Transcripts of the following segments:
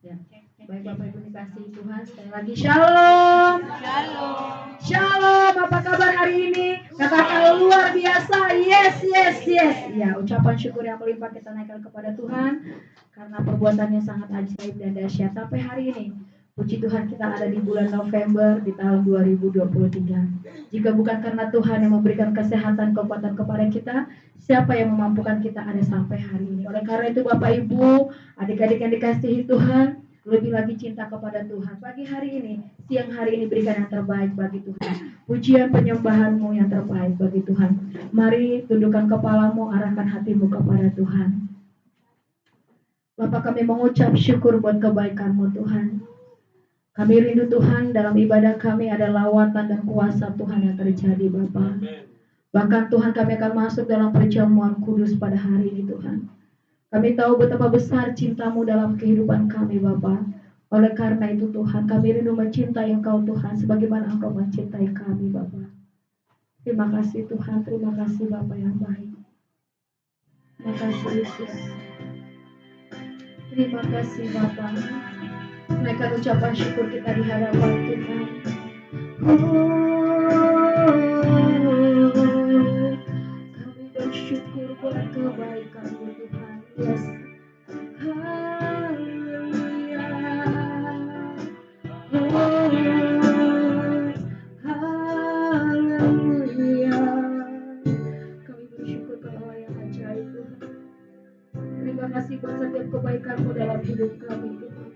Ya, baik Bapak Ibu dikasihi Tuhan, sekali lagi Shalom. Shalom. Shalom, apa kabar hari ini? Katakan luar biasa, yes, yes, yes. Ya, ucapan syukur yang melimpah kita naikkan kepada Tuhan karena perbuatannya sangat ajaib dan dahsyat sampai hari ini. Puji Tuhan kita ada di bulan November di tahun 2023. Jika bukan karena Tuhan yang memberikan kesehatan, kekuatan kepada kita, siapa yang memampukan kita ada sampai hari ini? Oleh karena itu Bapak Ibu, adik-adik yang dikasihi Tuhan, lebih lagi cinta kepada Tuhan. Pagi hari ini, siang hari ini berikan yang terbaik bagi Tuhan. Pujian penyembahanmu yang terbaik bagi Tuhan. Mari tundukkan kepalamu, arahkan hatimu kepada Tuhan. Bapak, kami mengucap syukur buat kebaikan-Mu Tuhan. Kami rindu Tuhan, dalam ibadah kami ada lawatan dan kuasa Tuhan yang terjadi Bapak. Bahkan Tuhan, kami akan masuk dalam perjamuan kudus pada hari ini Tuhan. Kami tahu betapa besar cinta-Mu dalam kehidupan kami Bapak. Oleh karena itu Tuhan, kami rindu mencintai Engkau Tuhan sebagaimana Engkau mencintai kami Bapak. Terima kasih Tuhan, terima kasih Bapak yang baik. Terima kasih Yesus. Terima kasih Bapak. Naikkan ucapan syukur kita di hadapan Tuhan. Kami bersyukur buat kebaikan-Mu Tuhan. Yes. Haleluya. Haleluya. Kami bersyukur kalau yang ajaib Tuhan. Terima kasih buat setiap kebaikan-Mu dalam hidup kami Tuhan.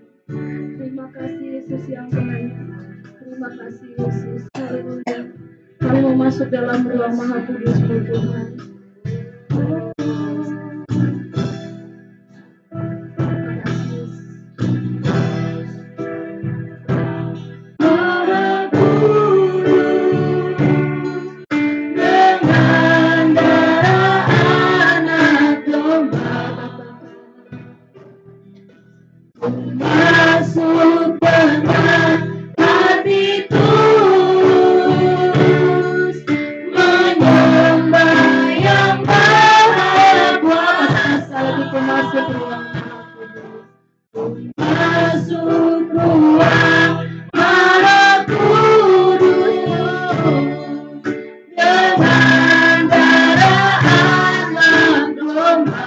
Terima kasih Yesus yang baik. Terima kasih Yesus. Haleluya. Kami mau masuk dalam ruang Maha Kudus-Mu Tuhan. Masuk dengan hati tulus, menyembah yang Maha Kuasa. Lagi masuk ruang Maha Kudus. Masuk ruang Maha Kudus dengan darah anak domba.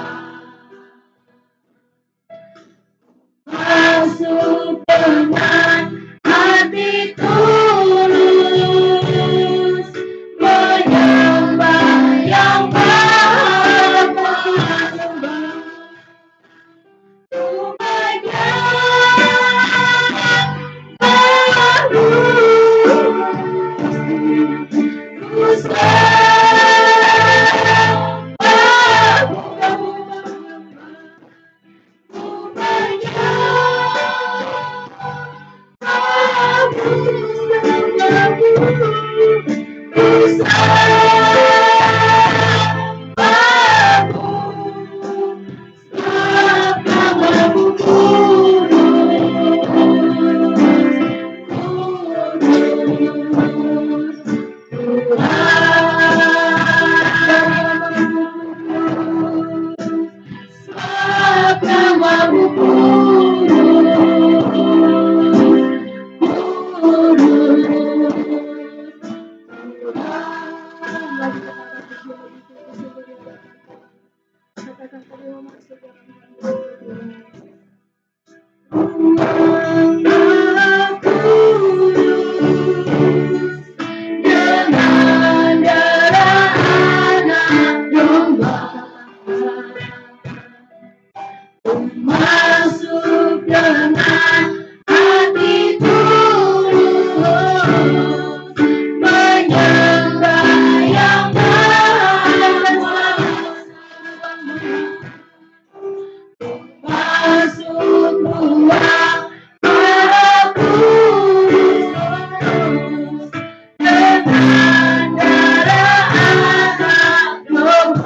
Masuk dengan hati tulus, menyembah yang Maha Kuasa. Rumahnya baru, masuk dengan hati tulus, menyembah yang Maha Kuasa. Masuk ruang Maha Kudus dengan darah anak domba.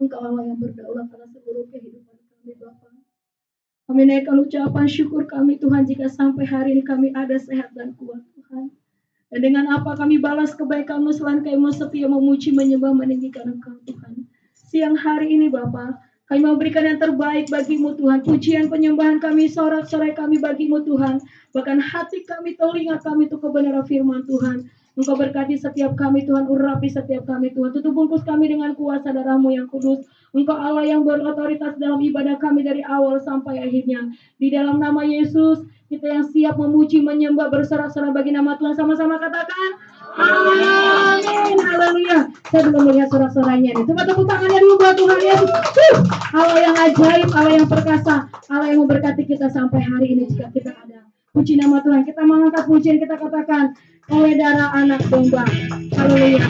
Engkau Allah yang berdaulat atas seluruh kehidupan kami Bapa. Kami naikkan ucapan syukur kami Tuhan jika sampai hari ini kami ada sehat dan kuat Tuhan. Dan dengan apa kami balas kebaikan-Mu selain kami setia memuji, menyembah, meninggikan Engkau Tuhan. Siang hari ini Bapa, kami memberikan yang terbaik bagi-Mu Tuhan. Pujian penyembahan kami, sorak-sorai kami bagi-Mu Tuhan. Bahkan hati kami, telinga kami untuk kebenaran firman Tuhan. Engkau berkati setiap kami Tuhan, urapi setiap kami Tuhan. Tutup bungkus kami dengan kuasa darah-Mu yang kudus. Engkau Allah yang berotoritas dalam ibadah kami dari awal sampai akhirnya. Di dalam nama Yesus, kita yang siap memuji, menyembah, bersorak-sorai bagi nama Tuhan. Sama-sama katakan, amin. Haleluya. Saya belum melihat sorak-sorainya nih. Coba tepuk tangannya dulu buat Tuhan Yesus. Allah yang ajaib, Allah yang perkasa, Allah yang memberkati kita sampai hari ini jika kita ada. Puji nama Tuhan. Kita mengangkat pujian, kita katakan, oleh darah anak domba. Haleluya.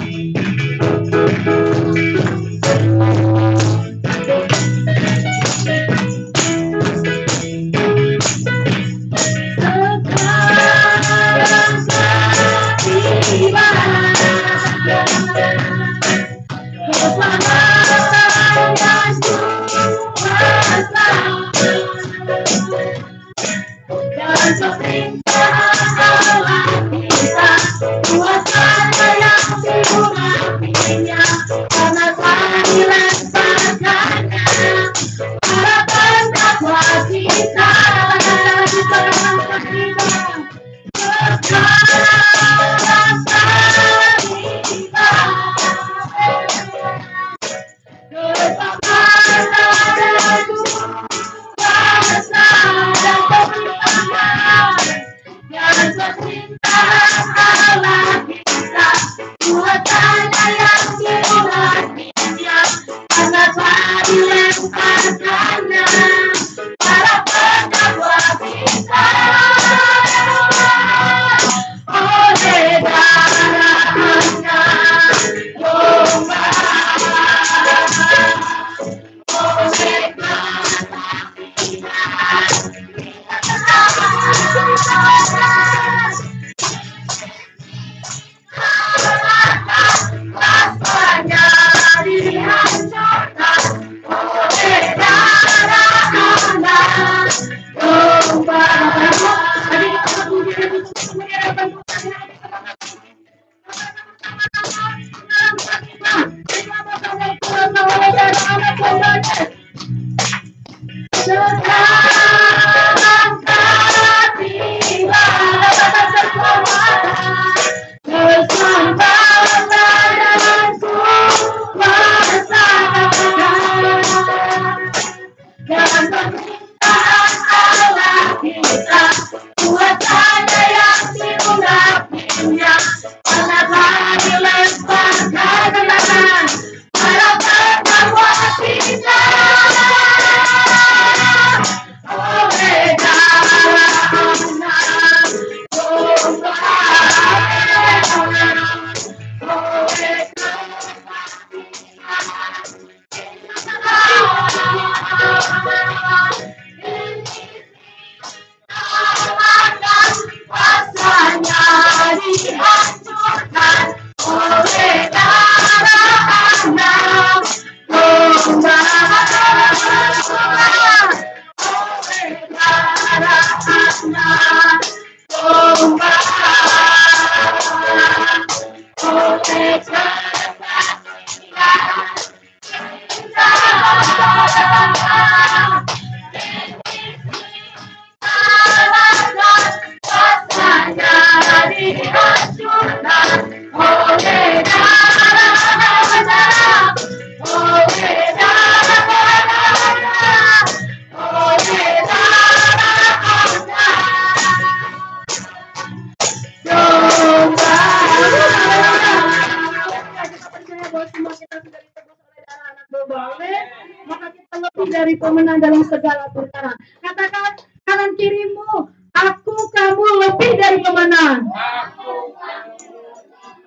Dari pemenang dalam segala perkara. Katakan kanan kirimu, aku kamu lebih dari pemenang.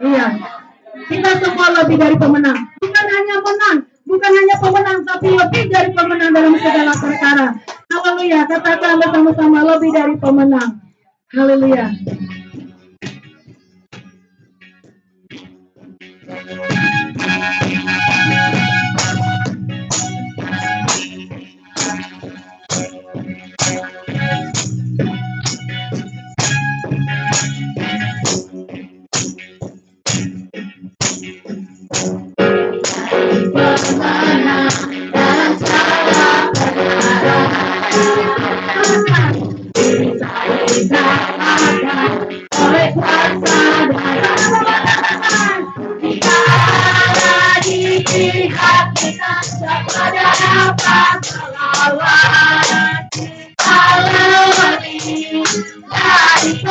Iya, kita semua lebih dari pemenang. Bukan hanya menang, bukan hanya pemenang, tapi lebih dari pemenang dalam segala perkara. Haleluya, katakan bersama-sama lebih dari pemenang. Haleluya. jihad kita, siapa dapat melawan kita lebih dari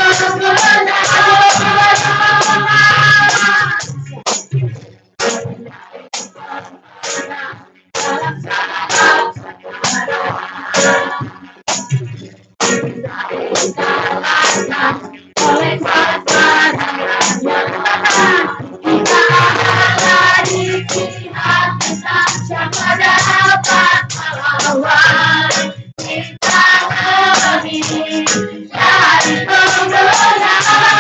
oleh kuasa kita lagi jihad kita, siapa dapat melawan kita lebih dari kemenangan. Yesus ada segala raja.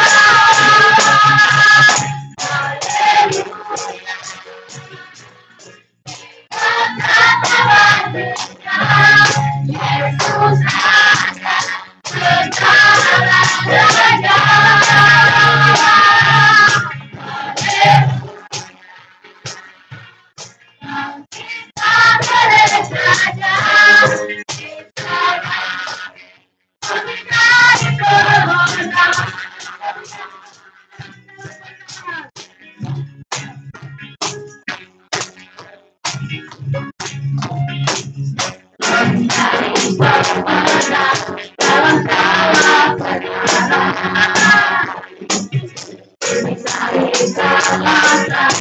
Kita bersaja, kita dari kemenangan.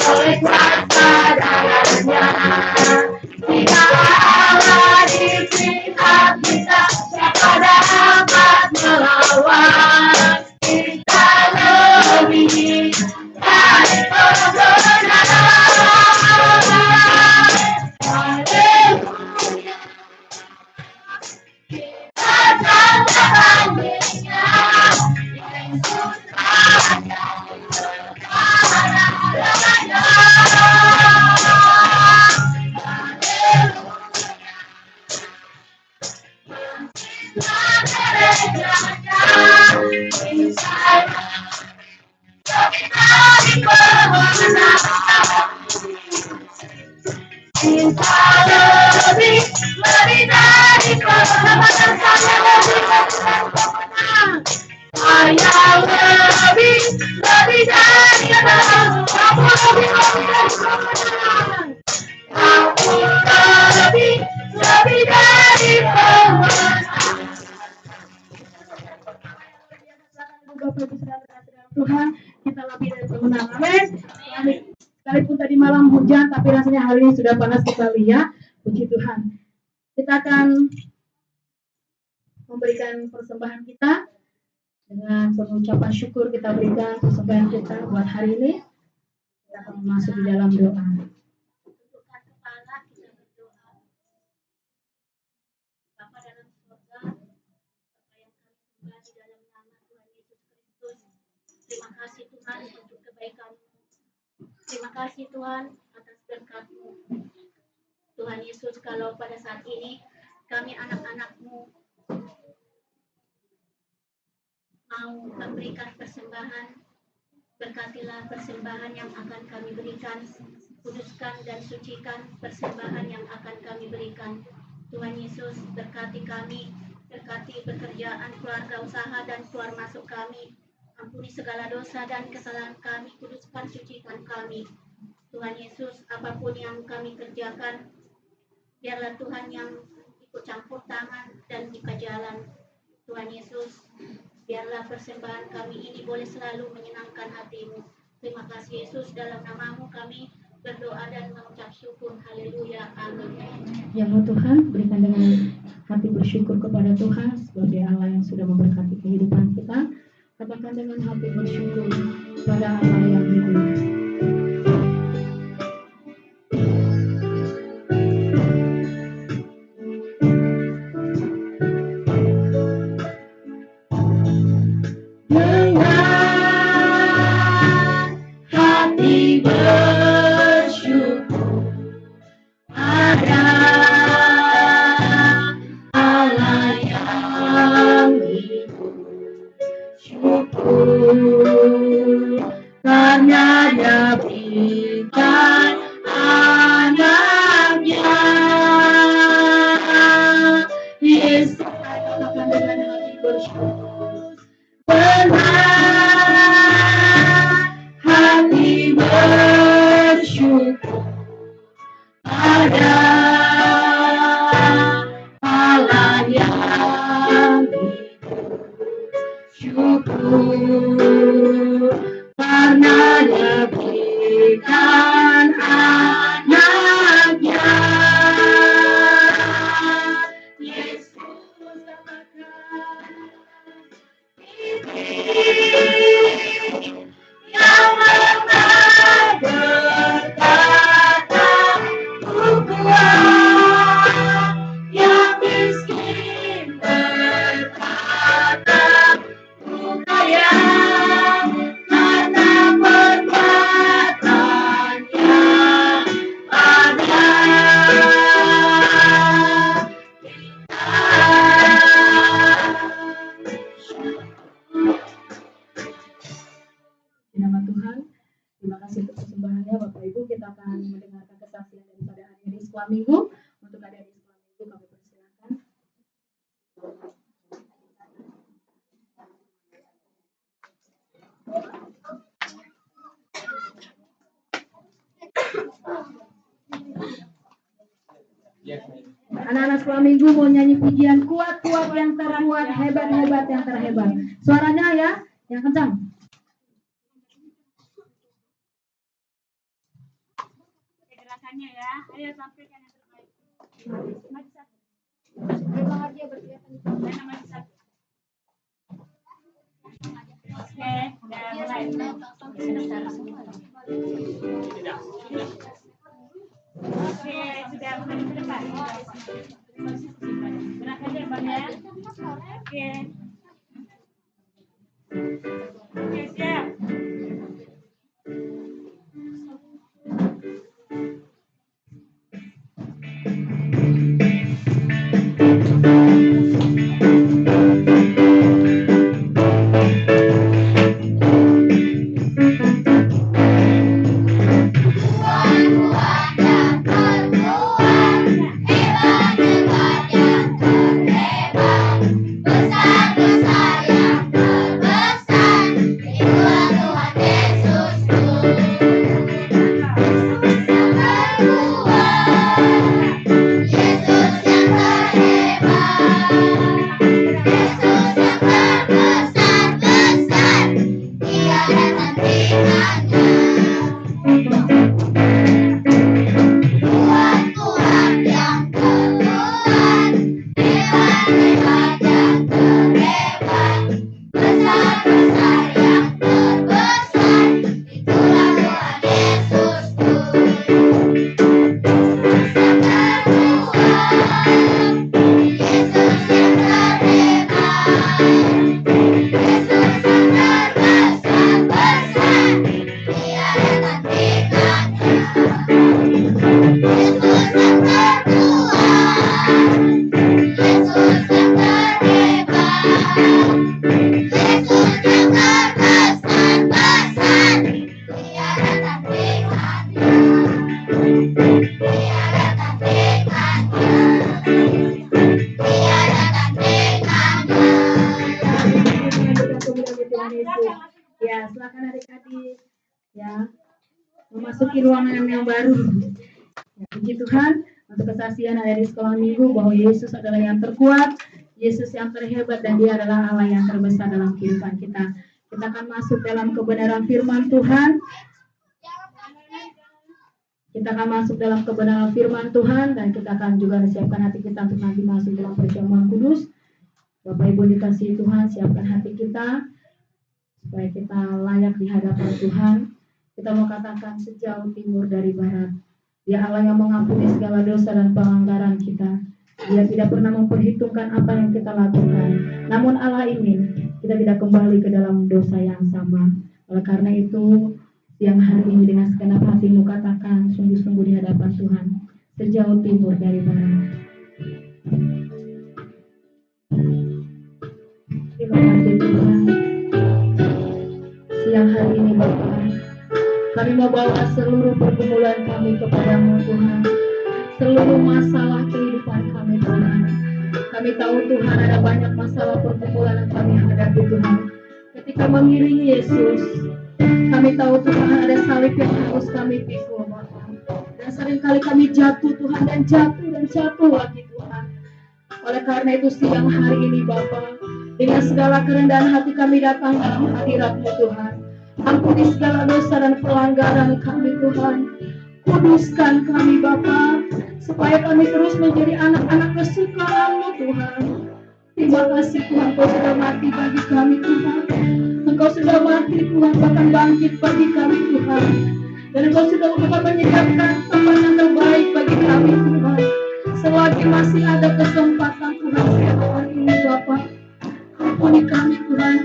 Oleh kuasa dalamnya kita lagi jihad kita, siapa dapat melawan kita lebih dari kemenangan. Haleluya, kita akan tandingnya. Yesus ada segala raja. Cinta lebih dari kemenangan, saya lebih dari kemenangan, kamu lebih dari kemenangan, kamu lebih dari kemenangan. Bapak Ibu Tuhan, kita lebih dari kemenangan. Amin. Sekalipun tadi malam hujan, tapi rasanya hari ini sudah panas sekali ya. Puji Tuhan. Kita akan memberikan persembahan kita dengan pengucapan syukur. Kita berikan persembahan kita buat hari ini. Kita akan masuk di dalam doa. Tundukkan kepala, kita berdoa. Bapa dalam surga, apa yang kami sembah di dalam nama Tuhan Yesus Kristus. Terima kasih Tuhan untuk kebaikan-Mu. Terima kasih Tuhan atas berkat-Mu. Tuhan Yesus, kalau pada saat ini kami anak-anak-Mu mau memberikan persembahan, berkatilah persembahan yang akan kami berikan, kuduskan dan sucikan persembahan yang akan kami berikan. Tuhan Yesus, berkati kami, berkati pekerjaan, keluarga, usaha dan keluar masuk kami. Ampuni segala dosa dan kesalahan kami, kuduskan, sucikan kami. Tuhan Yesus, apapun yang kami kerjakan, biarlah Tuhan yang ikut campur tangan dan buka jalan. Tuhan Yesus, biarlah persembahan kami ini boleh selalu menyenangkan hati-Mu. Terima kasih Yesus, dalam nama-Mu kami berdoa dan mengucap syukur. Haleluya, amin. Ya Tuhan, berikan dengan hati bersyukur kepada Tuhan, sebab Dia Allah yang sudah memberkati kehidupan kita. Katakan dengan hati bersyukur kepada Allah yang hidup. Hati bersyukur karena Dia berikan anaknya. Yesus katakan, yang lemah berkata, ku kuat, yang miskin berkata, ku kaya, karena perbuatannya ada. Di nama Tuhan, terima kasih untuk persembahannya Bapak Ibu. Kita akan mendengarkan kesaksian daripada adik-adik sekolah minggu. Untuk adik-adik sekolah minggu kami persilakan. Anak-anak sekolah minggu mau nyanyi pujian kuat-kuat yang terkuat, hebat-hebat yang terhebat. Suaranya ya, yang kencang. Gerakannya ya, ayo tampilkan yang terbaik. Maju satu. Terima kasih bersilakan. Lena maju satu. Oke, udah mulai. Oke, sudah maju ke depan. Gerakannya Bang ya. Oke. Oke, siap. Ya, silakan adik-adik ya memasuki ruangan yang baru. Ya, puji Tuhan untuk kesaksian ada di sekolah minggu bahwa Yesus adalah yang terkuat, Yesus yang terhebat, dan Dia adalah Allah yang terbesar dalam kehidupan kita. Kita akan masuk dalam kebenaran firman Tuhan. Kita akan masuk dalam kebenaran firman Tuhan dan kita akan juga siapkan hati kita untuk nanti masuk dalam perjamuan kudus. Bapak Ibu dikasihi Tuhan, siapkan hati kita supaya kita layak di hadapan Tuhan. Kita mau katakan sejauh timur dari barat, Dia Allah yang mengampuni segala dosa dan pelanggaran kita. Dia tidak pernah memperhitungkan apa yang kita lakukan. Namun Allah ingin kita tidak kembali ke dalam dosa yang sama. Oleh karena itu, siang hari ini dengan segenap hatimu katakan sungguh-sungguh di hadapan Tuhan, sejauh timur dari barat. Terima kasih Tuhan. Siang hari ini Bapak, kami mau bawa seluruh pergumulan kami kepadamu Tuhan. Seluruh masalah kehidupan kami Tuhan. Kami tahu Tuhan ada banyak masalah pergumulan yang kami hadapi Tuhan. Ketika mengiringi Yesus, kami tahu Tuhan ada salib yang harus kami pikul Bapak. Dan seringkali kami jatuh Tuhan dan jatuh lagi Tuhan. Oleh karena itu siang hari ini Bapak, Dengan segala kerendahan hati kami datang dalam hadirat-Mu Tuhan. Ampuni segala dosa dan pelanggaran kami Tuhan. Kuduskan kami Bapa, supaya kami terus menjadi anak-anak kesukaan-Mu Tuhan. Terima kasih Tuhan, Kau sudah mati bagi kami Tuhan. Engkau sudah mati Tuhan, bahkan bangkit bagi kami Tuhan. Dan Engkau sudah menyediakan tempat yang terbaik bagi kami Tuhan. Selagi masih ada kesempatan Tuhan sekarang ini Bapa, ampuni kami Tuhan.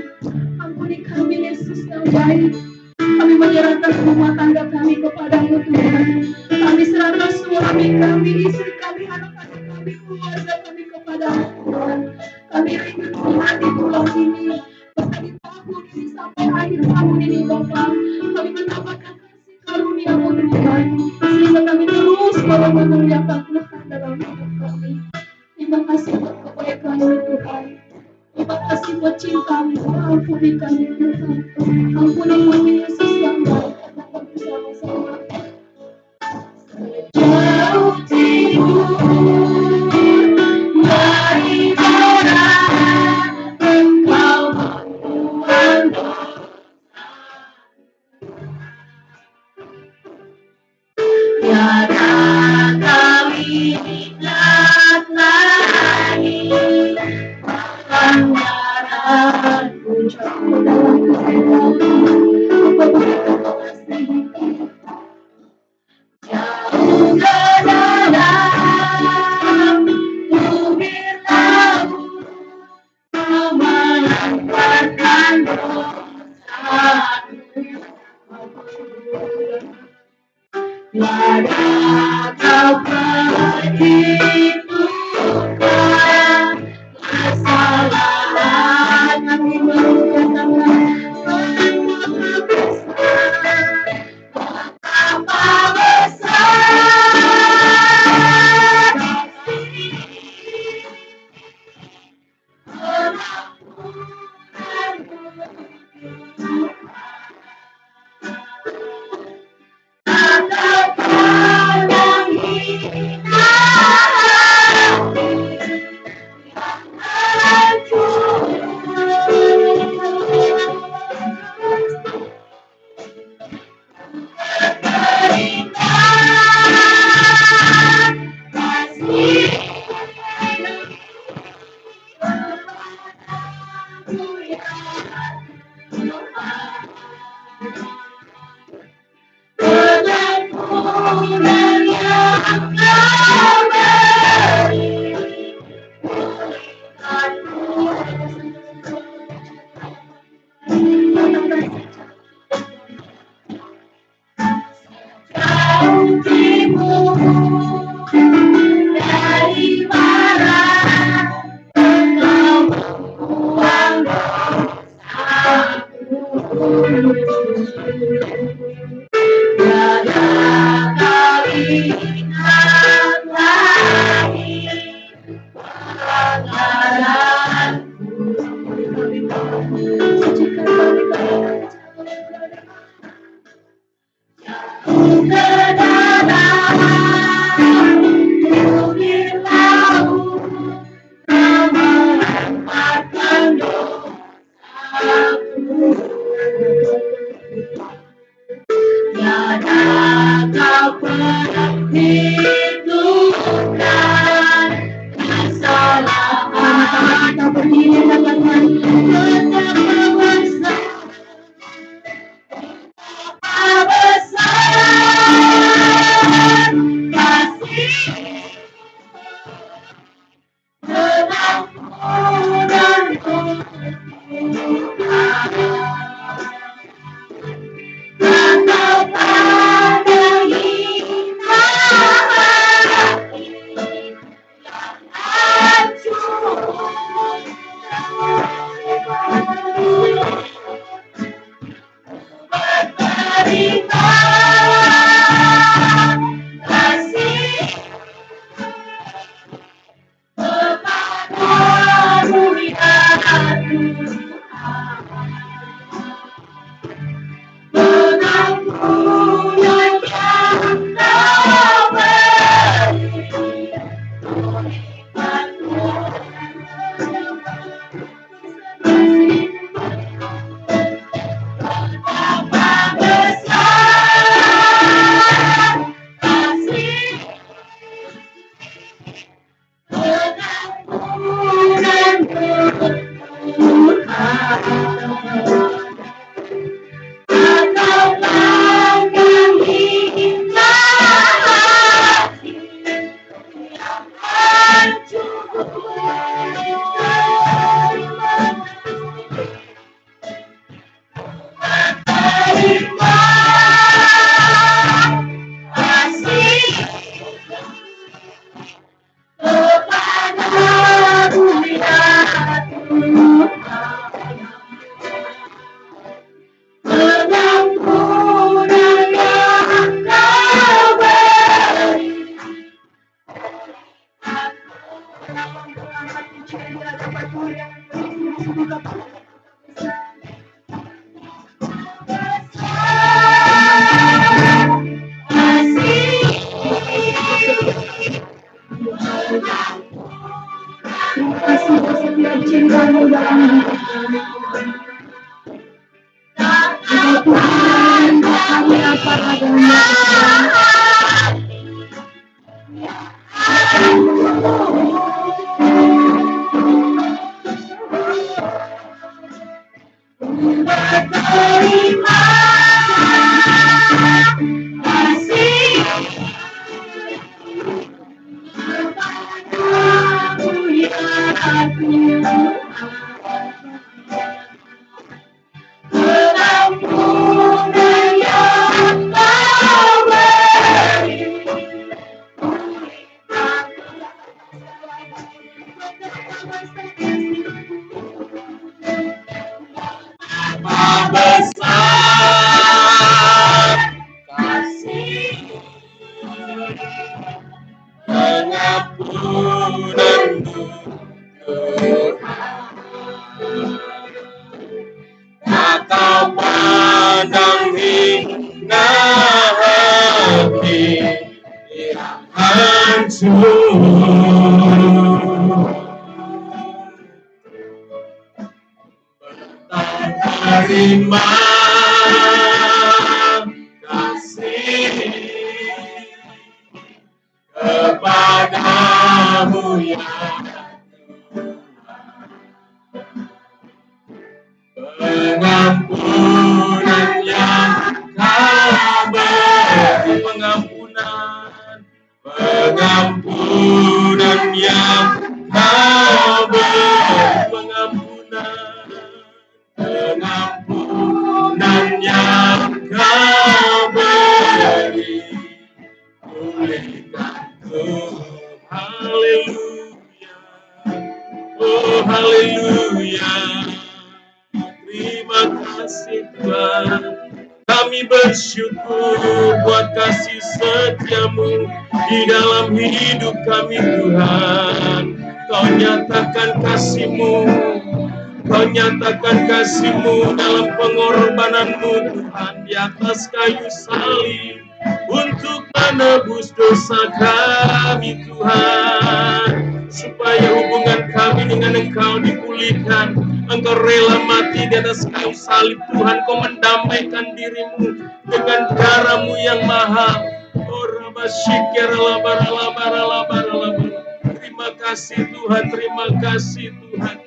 Ampuni kami Yesus yang baik. Kami menyerahkan rumah tangga kami kepada-Mu Tuhan. Kami serahkan suami kami, istri kami, anak-anak kami, keluarga kami kepada-Mu Tuhan. Kami rindu Tuhan di pulau ini, dari tahun ini sampai akhir tahun ini Bapa. Kami mendapatkan kasih karunia-Mu Tuhan, sehingga kami terus boleh memuliakan Tuhan dalam hidup kami. Terima kasih buat kebaikan-Mu Tuhan. Terima kasih buat cinta-Mu. Ampuni kami Tuhan. Ampuni kami Yesus yang baik. Kita bersama-sama. Jauh timur dari barat, Engkau membuang dosa. Tiada kali ingat lagi pelanggaranku jauh dalam jauh ke dalam bibir laut, Kau melemparkan dosaku. Tiada Kau perhitungkan kesalahan kami menyatakan betapa besar, betapa besar kasih pengampunanmu Tuhan. Atau pandang hina hancur, berikan kasih kepadaku ya Tuhan. Pengampunan yang Kau beri, pulihkanku jauh timur dari barat, Engkau membuang dosaku. Tiada kali ingat lagi pelanggaranku. Jauh ke dalam bibir laut, Kau melemparkan dosaku. Tiada Kau perhitungkan kesalahan. Kita berdiri katakan betapa besar, betapa besar kasih pengampunanmu Tuhan. Atau pandang hina hati yang hancur, berikan kasih kepadamu ya Tuhan. Pengampunan yang Kau beri, pulihkanku Tuhan, kami dapat agama terima kasih kepadamu ya Tuhan. Pengampunan yang Kau beri, betapa besar kasih pengampunanmu Tuhan. Tak Kau pandang hina hati yang hancur. Terima kasih kepadamu ya pengampunan yang Kau beri, pengampunan yang Kau beri, pengampunan yang Kau beri, pulihkan Tuhan. Haleluya, oh haleluya. Terima kasih Tuhan. Kami bersyukur buat kasih setiamu di dalam hidup kami Tuhan. Kau nyatakan kasih-Mu, Kau nyatakan kasih-Mu dalam pengorbananmu Tuhan di atas kayu salib untuk menebus dosa kami Tuhan. Supaya hubungan kami dengan Engkau dipulihkan. Engkau rela mati di atas kayu salib Tuhan. Kau mendamaikan dirimu dengan darah-Mu yang mahal. Oh terima kasih Tuhan, terima kasih Tuhan.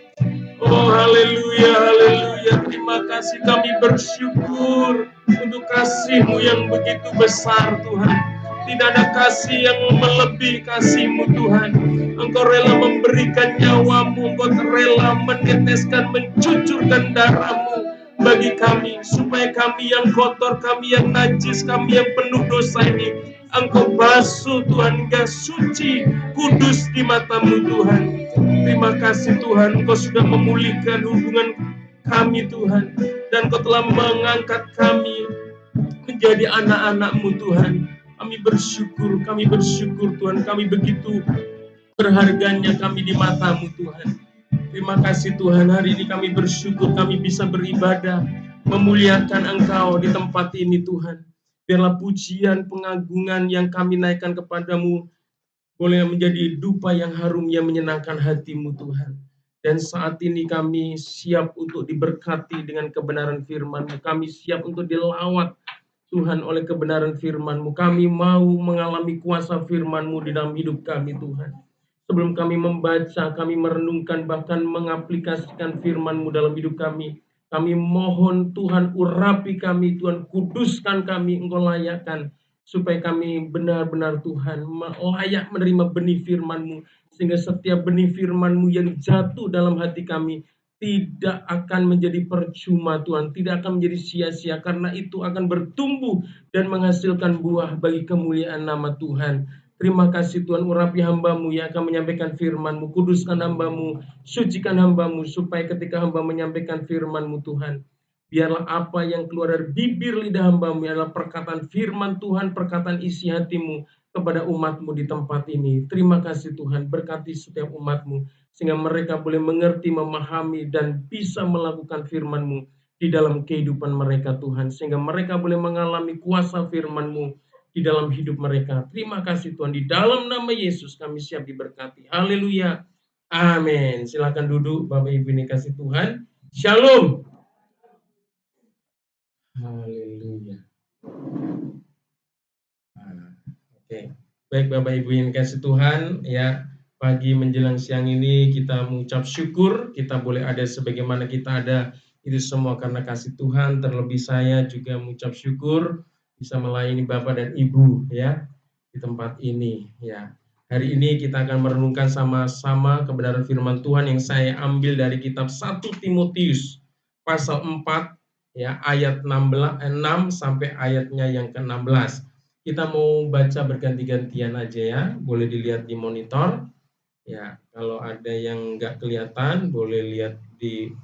Oh haleluya, haleluya. Terima kasih, kami bersyukur untuk kasih-Mu yang begitu besar Tuhan. Tidak ada kasih yang melebihi kasih-Mu Tuhan. Engkau rela memberikan nyawa-Mu, Engkau rela meneteskan, mencucurkan darah-Mu bagi kami, supaya kami yang kotor, kami yang najis, kami yang penuh dosa ini, Engkau basuh Tuhan, hingga suci, kudus di mata-Mu Tuhan. Terima kasih Tuhan, Engkau sudah memulihkan hubungan kami Tuhan, dan Engkau telah mengangkat kami menjadi anak-anak-Mu Tuhan. Kami bersyukur Tuhan, kami begitu berharganya kami di mata-Mu Tuhan. Terima kasih Tuhan, hari ini kami bersyukur kami bisa beribadah, memuliakan Engkau di tempat ini Tuhan. Biarlah pujian pengagungan yang kami naikkan kepadamu boleh menjadi dupa yang harum yang menyenangkan hati-Mu Tuhan. Dan saat ini kami siap untuk diberkati dengan kebenaran firman-Mu. Kami siap untuk dilawat Tuhan oleh kebenaran firman-Mu. Kami mau mengalami kuasa firman-Mu di dalam hidup kami Tuhan. Sebelum kami membaca, kami merenungkan, bahkan mengaplikasikan firman-Mu dalam hidup kami. Kami mohon Tuhan urapi kami, Tuhan kuduskan kami, Engkau layakkan. Supaya kami benar-benar Tuhan layak menerima benih firman-Mu. Sehingga setiap benih firman-Mu yang jatuh dalam hati kami tidak akan menjadi percuma Tuhan. Tidak akan menjadi sia-sia. Karena itu akan bertumbuh dan menghasilkan buah bagi kemuliaan nama Tuhan. Terima kasih Tuhan, urapi hamba-Mu yang akan menyampaikan firman-Mu, kuduskan hamba-Mu, sucikan hamba-Mu, supaya ketika hamba menyampaikan firman-Mu Tuhan, biarlah apa yang keluar dari bibir lidah hamba-Mu adalah perkataan firman Tuhan, perkataan isi hati-Mu kepada umat-Mu di tempat ini. Terima kasih Tuhan, berkati setiap umat-Mu, sehingga mereka boleh mengerti, memahami, dan bisa melakukan firman-Mu di dalam kehidupan mereka Tuhan, sehingga mereka boleh mengalami kuasa firman-Mu di dalam hidup mereka. Terima kasih Tuhan, di dalam nama Yesus kami siap diberkati. Haleluya. Amin. Silakan duduk Bapak Ibu yang dikasihi Tuhan. Shalom. Haleluya. Oke. Baik Bapak Ibu yang kasih Tuhan, ya, pagi menjelang siang ini kita mengucap syukur, kita boleh ada sebagaimana kita ada, itu semua karena kasih Tuhan. Terlebih saya juga mengucap syukur bisa melayani Bapak dan Ibu, ya, di tempat ini, ya. Hari ini kita akan merenungkan sama-sama kebenaran firman Tuhan yang saya ambil dari kitab 1 Timotius pasal 4, ya, ayat 6 sampai ayatnya yang ke-16. Kita mau baca berganti-gantian aja ya, boleh dilihat di monitor. Ya, kalau ada yang nggak kelihatan, boleh lihat di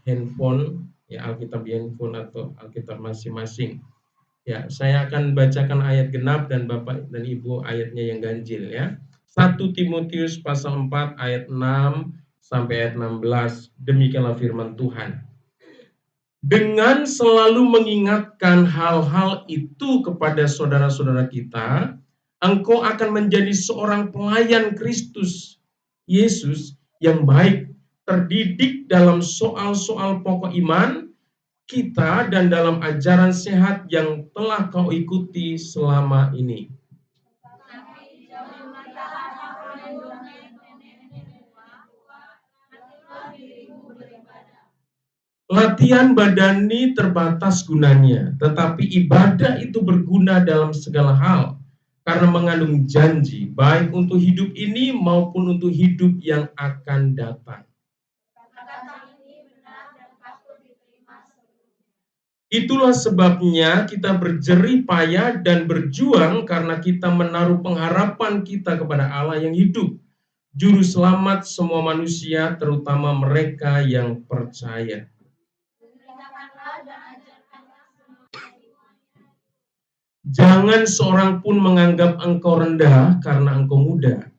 handphone, ya, Alkitab di handphone atau Alkitab masing-masing. Ya, saya akan bacakan ayat genap dan Bapak dan Ibu ayatnya yang ganjil ya. 1 Timotius pasal 4 ayat 6 sampai ayat 16. Demikianlah firman Tuhan. Dengan selalu mengingatkan hal-hal itu kepada saudara-saudara kita, engkau akan menjadi seorang pelayan Kristus Yesus yang baik, terdidik dalam soal-soal pokok iman kita dan dalam ajaran sehat yang telah kau ikuti selama ini. Latihan badani terbatas gunanya, tetapi ibadah itu berguna dalam segala hal, karena mengandung janji, baik untuk hidup ini maupun untuk hidup yang akan datang. Itulah sebabnya kita berjerih payah dan berjuang karena kita menaruh pengharapan kita kepada Allah yang hidup, Juru Selamat semua manusia, terutama mereka yang percaya. Jangan seorang pun menganggap engkau rendah karena engkau muda.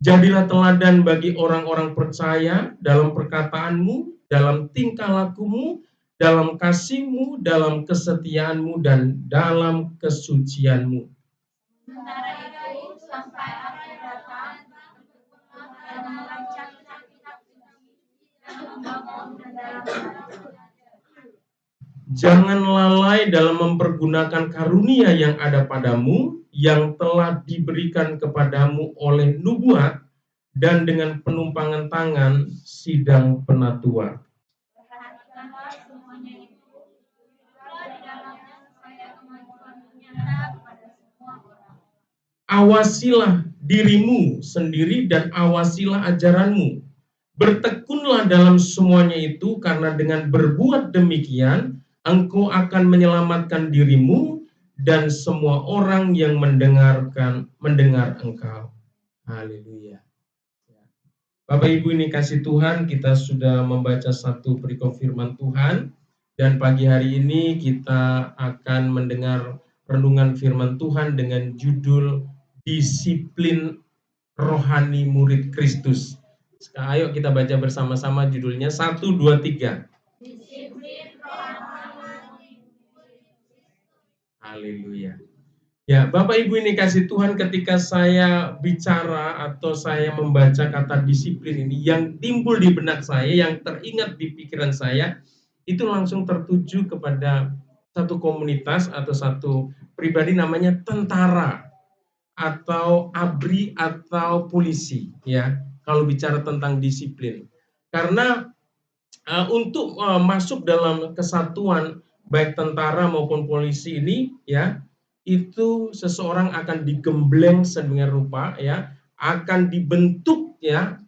Jadilah teladan bagi orang-orang percaya dalam perkataanmu, dalam tingkah lakumu, dalam kasihmu, dalam kesetiaanmu, dan dalam kesucianmu. Sementara itu, sampai akhir datang, dan melancarkan kitab suci dan membangun dalam Jangan lalai dalam mempergunakan karunia yang ada padamu, yang telah diberikan kepadamu oleh nubuat dan dengan penumpangan tangan sidang penatua. Perhatikanlah semuanya itu, di dalamnya supaya kemajuan nyata kepada semua orang. Awasilah dirimu sendiri dan awasilah ajaranmu. Bertekunlah dalam semuanya itu, karena dengan berbuat demikian engkau akan menyelamatkan dirimu dan semua orang yang mendengar engkau. Haleluya. Bapak Ibu ini kasih Tuhan, kita sudah membaca satu perikop firman Tuhan, dan pagi hari ini kita akan mendengar renungan firman Tuhan dengan judul Disiplin Rohani Murid Kristus. Sekarang ayo kita baca bersama-sama judulnya 1, 2, 3. Disiplin Rohani. Haleluya. Ya, Bapak Ibu ini kasih Tuhan, ketika saya bicara atau saya membaca kata disiplin ini, yang timbul di benak saya, yang teringat di pikiran saya, itu langsung tertuju kepada satu komunitas atau satu pribadi namanya tentara atau ABRI atau polisi, ya. Kalau bicara tentang disiplin. Karena untuk masuk dalam kesatuan baik tentara maupun polisi ini, ya, itu seseorang akan digembleng sedemikian rupa, ya, akan dibentuk, ya,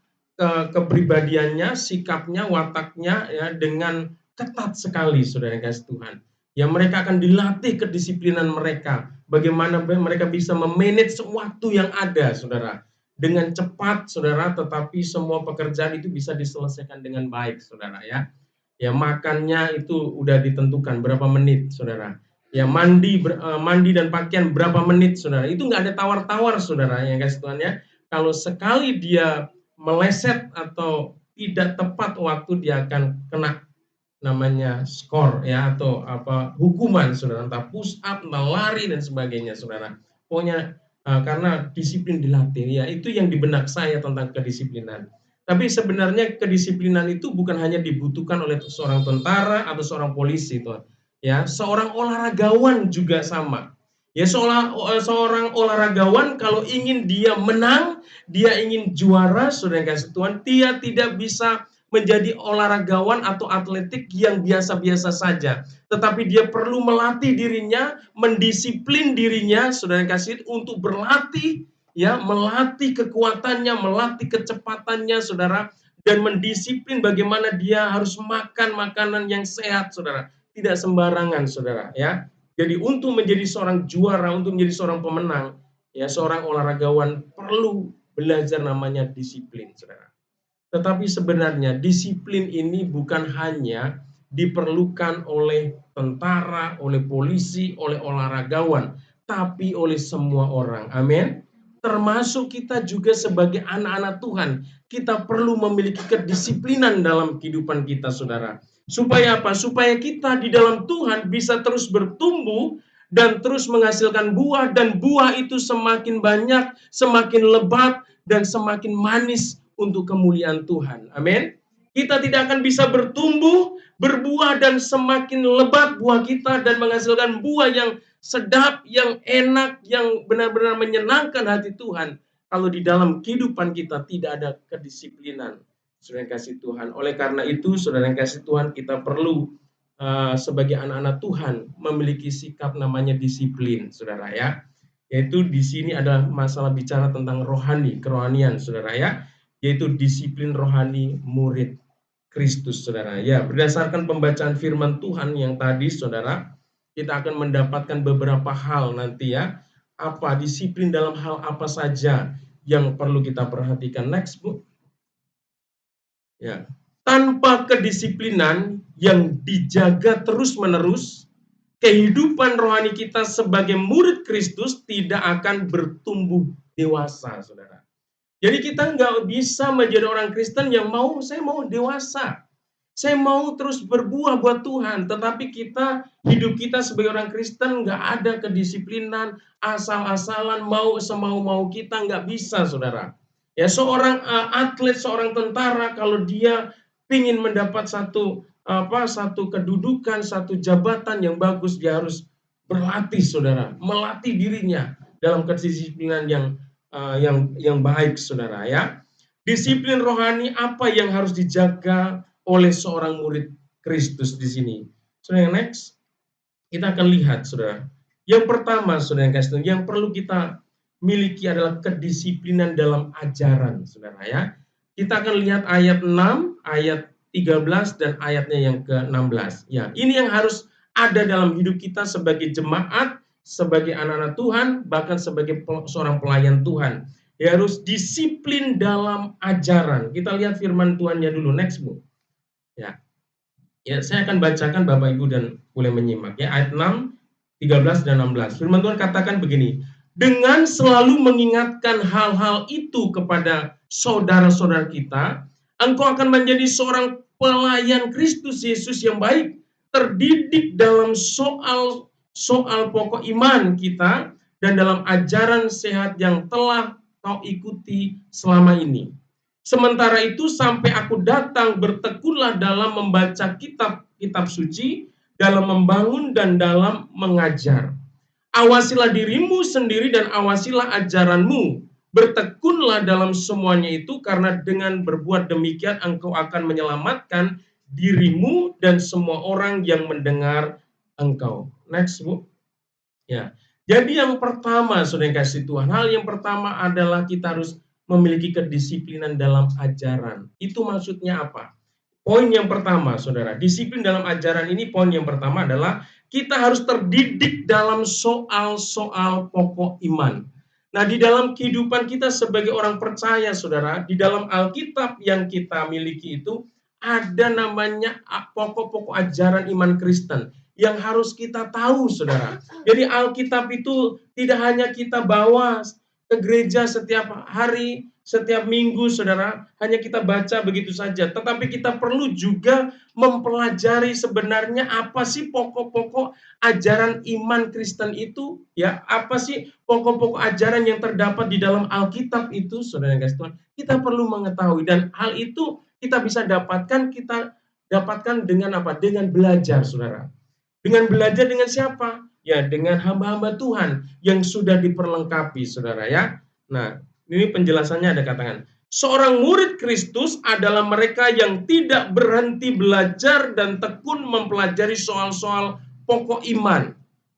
kepribadiannya, sikapnya, wataknya, ya, dengan ketat sekali, saudara yang kasih Tuhan. Ya, mereka akan dilatih kedisiplinan mereka, bagaimana mereka bisa memanage waktu yang ada, saudara, dengan cepat, saudara, tetapi semua pekerjaan itu bisa diselesaikan dengan baik, saudara, ya. Ya, makannya itu udah ditentukan berapa menit, saudara. Ya, mandi dan pakaian berapa menit, saudara. Itu nggak ada tawar-tawar, saudara, yang kasih Tuhan, ya. Kalau sekali dia meleset atau tidak tepat waktu, dia akan kena namanya skor, ya, atau hukuman, saudara, entah push up, entah lari dan sebagainya, saudara. Pokoknya karena disiplin dilatih, ya, itu yang di benak saya tentang kedisiplinan. Tapi sebenarnya kedisiplinan itu bukan hanya dibutuhkan oleh seorang tentara atau seorang polisi, Tuhan. Ya, seorang olahragawan juga sama. Ya, seorang olahragawan kalau ingin dia menang, dia ingin juara, saudara yang kasih Tuhan, dia tidak bisa menjadi olahragawan atau atletik yang biasa-biasa saja. Tetapi dia perlu melatih dirinya, mendisiplin dirinya, saudara yang kasih, untuk berlatih, ya, melatih kekuatannya, melatih kecepatannya, saudara, dan mendisiplin bagaimana dia harus makan makanan yang sehat, saudara. Tidak sembarangan, saudara, ya. Jadi untuk menjadi seorang juara, untuk menjadi seorang pemenang, ya, seorang olahragawan perlu belajar namanya disiplin, saudara. Tetapi sebenarnya disiplin ini bukan hanya diperlukan oleh tentara, oleh polisi, oleh olahragawan, tapi oleh semua orang. Amin. Termasuk kita juga sebagai anak-anak Tuhan. Kita perlu memiliki kedisiplinan dalam kehidupan kita, saudara. Supaya apa? Supaya kita di dalam Tuhan bisa terus bertumbuh dan terus menghasilkan buah, dan buah itu semakin banyak, semakin lebat, dan semakin manis untuk kemuliaan Tuhan. Amin. Kita tidak akan bisa bertumbuh, berbuah, dan semakin lebat buah kita dan menghasilkan buah yang sedap, yang enak, yang benar-benar menyenangkan hati Tuhan kalau di dalam kehidupan kita tidak ada kedisiplinan. Saudara yang kasih Tuhan. Oleh karena itu, saudara yang kasih Tuhan, kita perlu sebagai anak-anak Tuhan memiliki sikap namanya disiplin, saudara ya. Yaitu di sini ada masalah bicara tentang rohani, kerohanian, saudara ya. Yaitu disiplin rohani murid Kristus, saudara. Ya, berdasarkan pembacaan firman Tuhan yang tadi, saudara, kita akan mendapatkan beberapa hal nanti ya. Apa disiplin dalam hal apa saja yang perlu kita perhatikan. Next, Bu. Ya. Tanpa kedisiplinan yang dijaga terus-menerus, kehidupan rohani kita sebagai murid Kristus tidak akan bertumbuh dewasa, saudara. Jadi kita nggak bisa menjadi orang Kristen yang saya mau dewasa. Saya mau terus berbuah buat Tuhan, tetapi hidup kita sebagai orang Kristen nggak ada kedisiplinan, asal-asalan, mau semau-mau kita, nggak bisa, saudara. Ya, seorang atlet, seorang tentara, kalau dia ingin mendapat satu kedudukan, satu jabatan yang bagus, dia harus berlatih, saudara, melatih dirinya dalam kedisiplinan yang baik, saudara ya. Disiplin rohani apa yang harus dijaga oleh seorang murid Kristus di sini? Saudara, yang next kita akan lihat, saudara. Yang pertama, saudara yang kasih, yang perlu kita miliki adalah kedisiplinan dalam ajaran, saudara ya. Kita akan lihat ayat 6, ayat 13 dan ayatnya yang ke-16. Ya, ini yang harus ada dalam hidup kita sebagai jemaat, sebagai anak-anak Tuhan, bahkan sebagai seorang pelayan Tuhan. Ya, harus disiplin dalam ajaran. Kita lihat firman Tuhannya dulu, next, Bu. Ya. Ya, saya akan bacakan, Bapak Ibu dan boleh menyimak ya. Ayat 6, 13 dan 16. Firman Tuhan katakan begini, dengan selalu mengingatkan hal-hal itu kepada saudara-saudara kita, engkau akan menjadi seorang pelayan Kristus Yesus yang baik, terdidik dalam soal pokok iman kita dan dalam ajaran sehat yang telah kau ikuti selama ini. Sementara itu sampai aku datang, bertekunlah dalam membaca kitab suci, dalam membangun dan dalam mengajar. Awasilah dirimu sendiri dan awasilah ajaranmu. Bertekunlah dalam semuanya itu, karena dengan berbuat demikian engkau akan menyelamatkan dirimu dan semua orang yang mendengar engkau. Next, Bu. Ya. Jadi yang pertama, saudara yang kasih Tuhan, hal yang pertama adalah kita harus memiliki kedisiplinan dalam ajaran. Itu maksudnya apa? Poin yang pertama, saudara, disiplin dalam ajaran ini, poin yang pertama adalah kita harus terdidik dalam soal-soal pokok iman. Nah, di dalam kehidupan kita sebagai orang percaya, saudara, di dalam Alkitab yang kita miliki itu ada namanya pokok-pokok ajaran iman Kristen yang harus kita tahu, saudara. Jadi Alkitab itu tidak hanya kita bawa ke gereja setiap hari, setiap minggu, saudara, hanya kita baca begitu saja. Tetapi kita perlu juga mempelajari sebenarnya apa sih pokok-pokok ajaran iman Kristen itu, ya, apa sih pokok-pokok ajaran yang terdapat di dalam Alkitab itu, saudara yang kasih Tuhan. Kita perlu mengetahui, dan hal itu kita bisa dapatkan dengan apa? Dengan belajar, saudara. Dengan belajar dengan siapa? Ya, dengan hamba-hamba Tuhan yang sudah diperlengkapi, saudara ya. Nah, ini penjelasannya ada katakan. Seorang murid Kristus adalah mereka yang tidak berhenti belajar dan tekun mempelajari soal-soal pokok iman.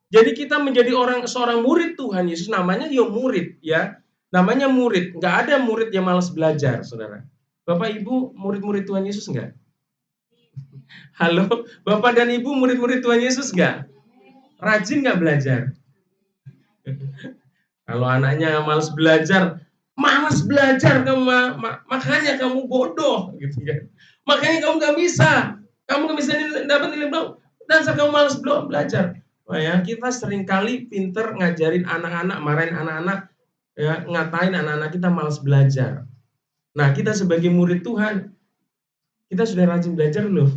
Jadi kita menjadi seorang murid Tuhan Yesus, namanya ya murid ya. Namanya murid, nggak ada murid yang malas belajar, saudara. Bapak Ibu murid-murid Tuhan Yesus nggak? Halo, Bapak dan Ibu murid-murid Tuhan Yesus nggak? Rajin nggak belajar? Kalau anaknya malas belajar kamu, makanya kamu bodoh, gitu kan? Makanya kamu nggak bisa dapat nilai belum, dasar kamu malas belum belajar. Wah ya, kita seringkali pinter ngajarin anak-anak, marahin anak-anak, ya, ngatain anak-anak kita malas belajar. Nah, kita sebagai murid Tuhan, kita sudah rajin belajar loh.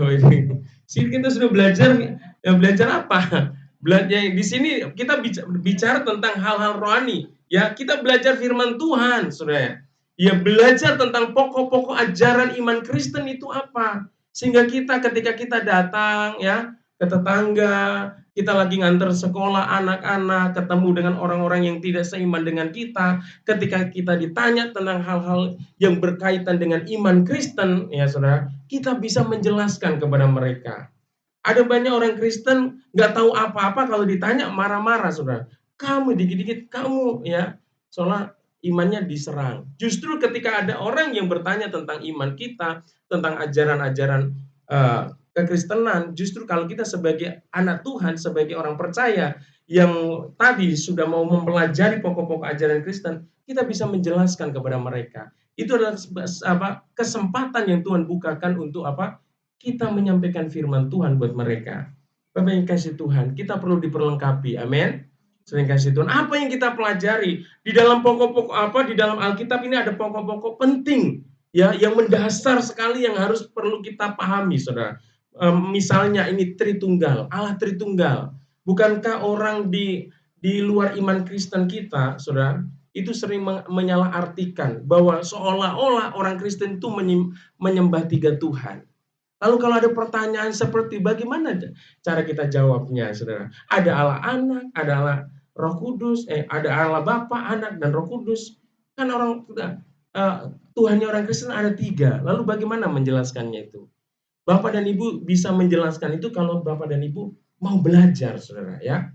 Oh, ini. Sini kita sudah belajar, ya belajar apa? Belajar di sini kita bicara tentang hal-hal rohani. Ya, kita belajar firman Tuhan, Saudara. Ya, belajar tentang pokok-pokok ajaran iman Kristen itu apa? Sehingga kita ketika kita datang ya ke tetangga, kita lagi nganter sekolah anak-anak, ketemu dengan orang-orang yang tidak seiman dengan kita, ketika kita ditanya tentang hal-hal yang berkaitan dengan iman Kristen, ya saudara, kita bisa menjelaskan kepada mereka. Ada banyak orang Kristen nggak tahu apa-apa, kalau ditanya marah-marah, saudara. Kamu dikit-dikit kamu ya, soalnya imannya diserang. Justru ketika ada orang yang bertanya tentang iman kita, tentang ajaran-ajaran kekristenan, justru kalau kita sebagai anak Tuhan, sebagai orang percaya yang tadi sudah mau mempelajari pokok-pokok ajaran Kristen, kita bisa menjelaskan kepada mereka. Itu adalah kesempatan yang Tuhan bukakan untuk apa? Kita menyampaikan firman Tuhan buat mereka. Bapak yang kasih Tuhan, kita perlu diperlengkapi. Amin. Sering kasih Tuhan. Apa yang kita pelajari di dalam pokok-pokok di dalam Alkitab ini ada pokok-pokok penting ya yang mendasar sekali yang harus perlu kita pahami, saudara. Misalnya ini Tritunggal, Allah Tritunggal. Bukankah orang di luar iman Kristen kita, saudara, itu sering menyalahartikan bahwa seolah-olah orang Kristen itu menyembah 3 Tuhan. Lalu kalau ada pertanyaan seperti bagaimana cara kita jawabnya, saudara? Ada Allah Anak, ada Allah Roh Kudus, ada Allah Bapa, Anak, dan Roh Kudus. Kan Tuhannya orang Kristen ada 3. Lalu bagaimana menjelaskannya itu? Bapak dan Ibu bisa menjelaskan itu kalau Bapak dan Ibu mau belajar, saudara ya.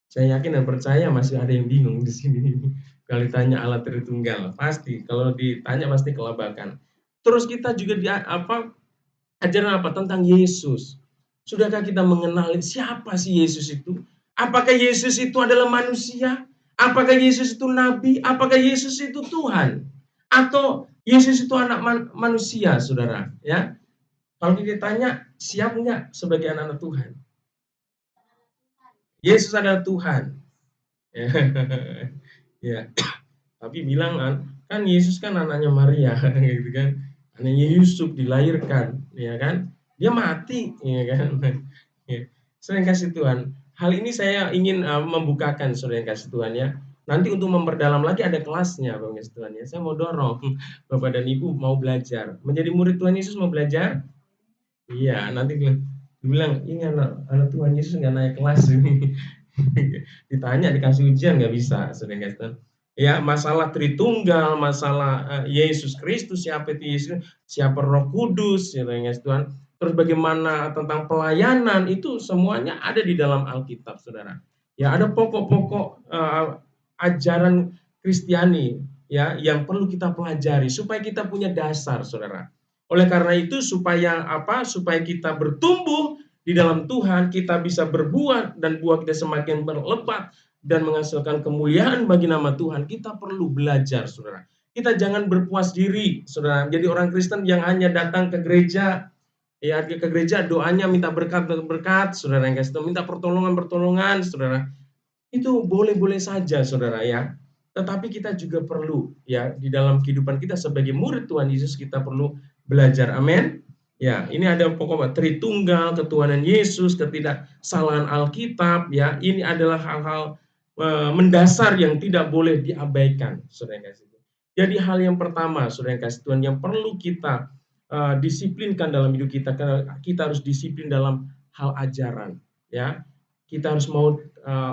Saya yakin dan percaya masih ada yang bingung di sini. Kalau ditanya Allah Tritunggal, pasti. Kalau ditanya pasti kelabakan. Terus kita juga ajaran apa? Tentang Yesus. Sudahkah kita mengenali siapa sih Yesus itu? Apakah Yesus itu adalah manusia? Apakah Yesus itu nabi? Apakah Yesus itu Tuhan? Atau Yesus itu anak manusia, saudara? Ya, kalau kita tanya, siap nggak sebagai anak-anak Tuhan? Yesus adalah Tuhan. Ya, ya. Tapi bilang kan Yesus kan anaknya Maria, gitu kan? Anaknya Yusuf dilahirkan, ya kan? Dia mati, ya kan? Ya. Saudara yang kasih Tuhan, hal ini saya ingin membukakan, saudara yang kasih Tuhan ya. Nanti untuk memperdalam lagi ada kelasnya, Bang Yesus Tuhan ya. Saya mau dorong Bapak dan Ibu mau belajar, menjadi murid Tuhan Yesus mau belajar. Iya, nanti bilang ini anak Tuhan Yesus nggak naik kelas ini. Ditanya dikasih ujian nggak bisa, saudara yang kasih Tuhan. Ya, masalah Tritunggal, masalah Yesus Kristus, siapa itu Yesus, siapa Roh Kudus, ya Tuhan. Terus bagaimana tentang pelayanan, itu semuanya ada di dalam Alkitab, saudara. Ya, ada pokok-pokok ajaran Kristiani ya yang perlu kita pelajari supaya kita punya dasar, saudara. Oleh karena itu supaya Supaya kita bertumbuh di dalam Tuhan, kita bisa berbuah dan buah kita semakin berlebat dan menghasilkan kemuliaan bagi nama Tuhan, kita perlu belajar, saudara. Kita jangan berpuas diri, saudara. Jadi orang Kristen yang hanya datang ke gereja, ya ke gereja doanya minta berkat, saudara yang kasih minta pertolongan, saudara. Itu boleh-boleh saja, saudara ya. Tetapi kita juga perlu ya di dalam kehidupan kita sebagai murid Tuhan Yesus kita perlu belajar. Amin. Ya, ini ada pokok Tritunggal, ketuhanan Yesus, ketidaksalahan Alkitab ya. Ini adalah hal-hal mendasar yang tidak boleh diabaikan, saudara yang kasih Tuhan. Jadi hal yang pertama, saudara yang kasih Tuhan, yang perlu kita disiplinkan dalam hidup kita, karena kita harus disiplin dalam hal ajaran, ya. Kita harus mau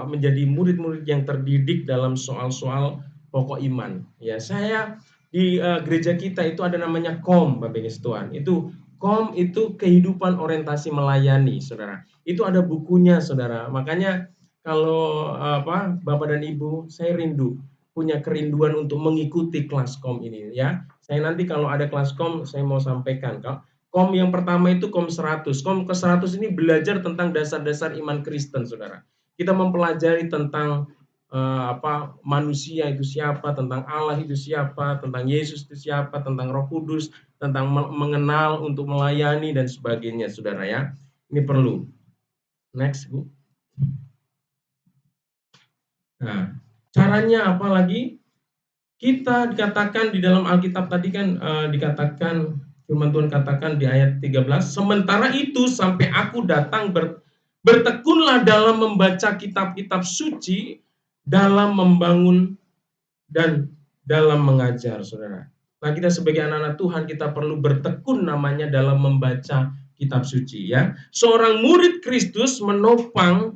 menjadi murid-murid yang terdidik dalam soal-soal pokok iman. Ya, saya di gereja kita itu ada namanya KOM, Bapak Ibu Tuhan. Itu KOM itu kehidupan orientasi melayani, Saudara. Itu ada bukunya, Saudara. Makanya kalau Bapak dan Ibu, saya rindu punya kerinduan untuk mengikuti kelas KOM ini, ya. Saya nanti kalau ada kelas KOM, saya mau sampaikan. KOM yang pertama itu KOM 100. KOM ke 100 ini belajar tentang dasar-dasar iman Kristen, Saudara. Kita mempelajari tentang manusia itu siapa, tentang Allah itu siapa, tentang Yesus itu siapa, tentang Roh Kudus, tentang mengenal untuk melayani dan sebagainya, Saudara, ya. Ini perlu. Next, Bu. Nah, caranya apa lagi? Kita dikatakan di dalam Alkitab tadi kan dikatakan firman Tuhan katakan di ayat 13, sementara itu sampai aku datang bertekunlah dalam membaca kitab-kitab suci, dalam membangun dan dalam mengajar, Saudara. Nah, kita sebagai anak-anak Tuhan kita perlu bertekun namanya dalam membaca kitab suci, ya. Seorang murid Kristus menopang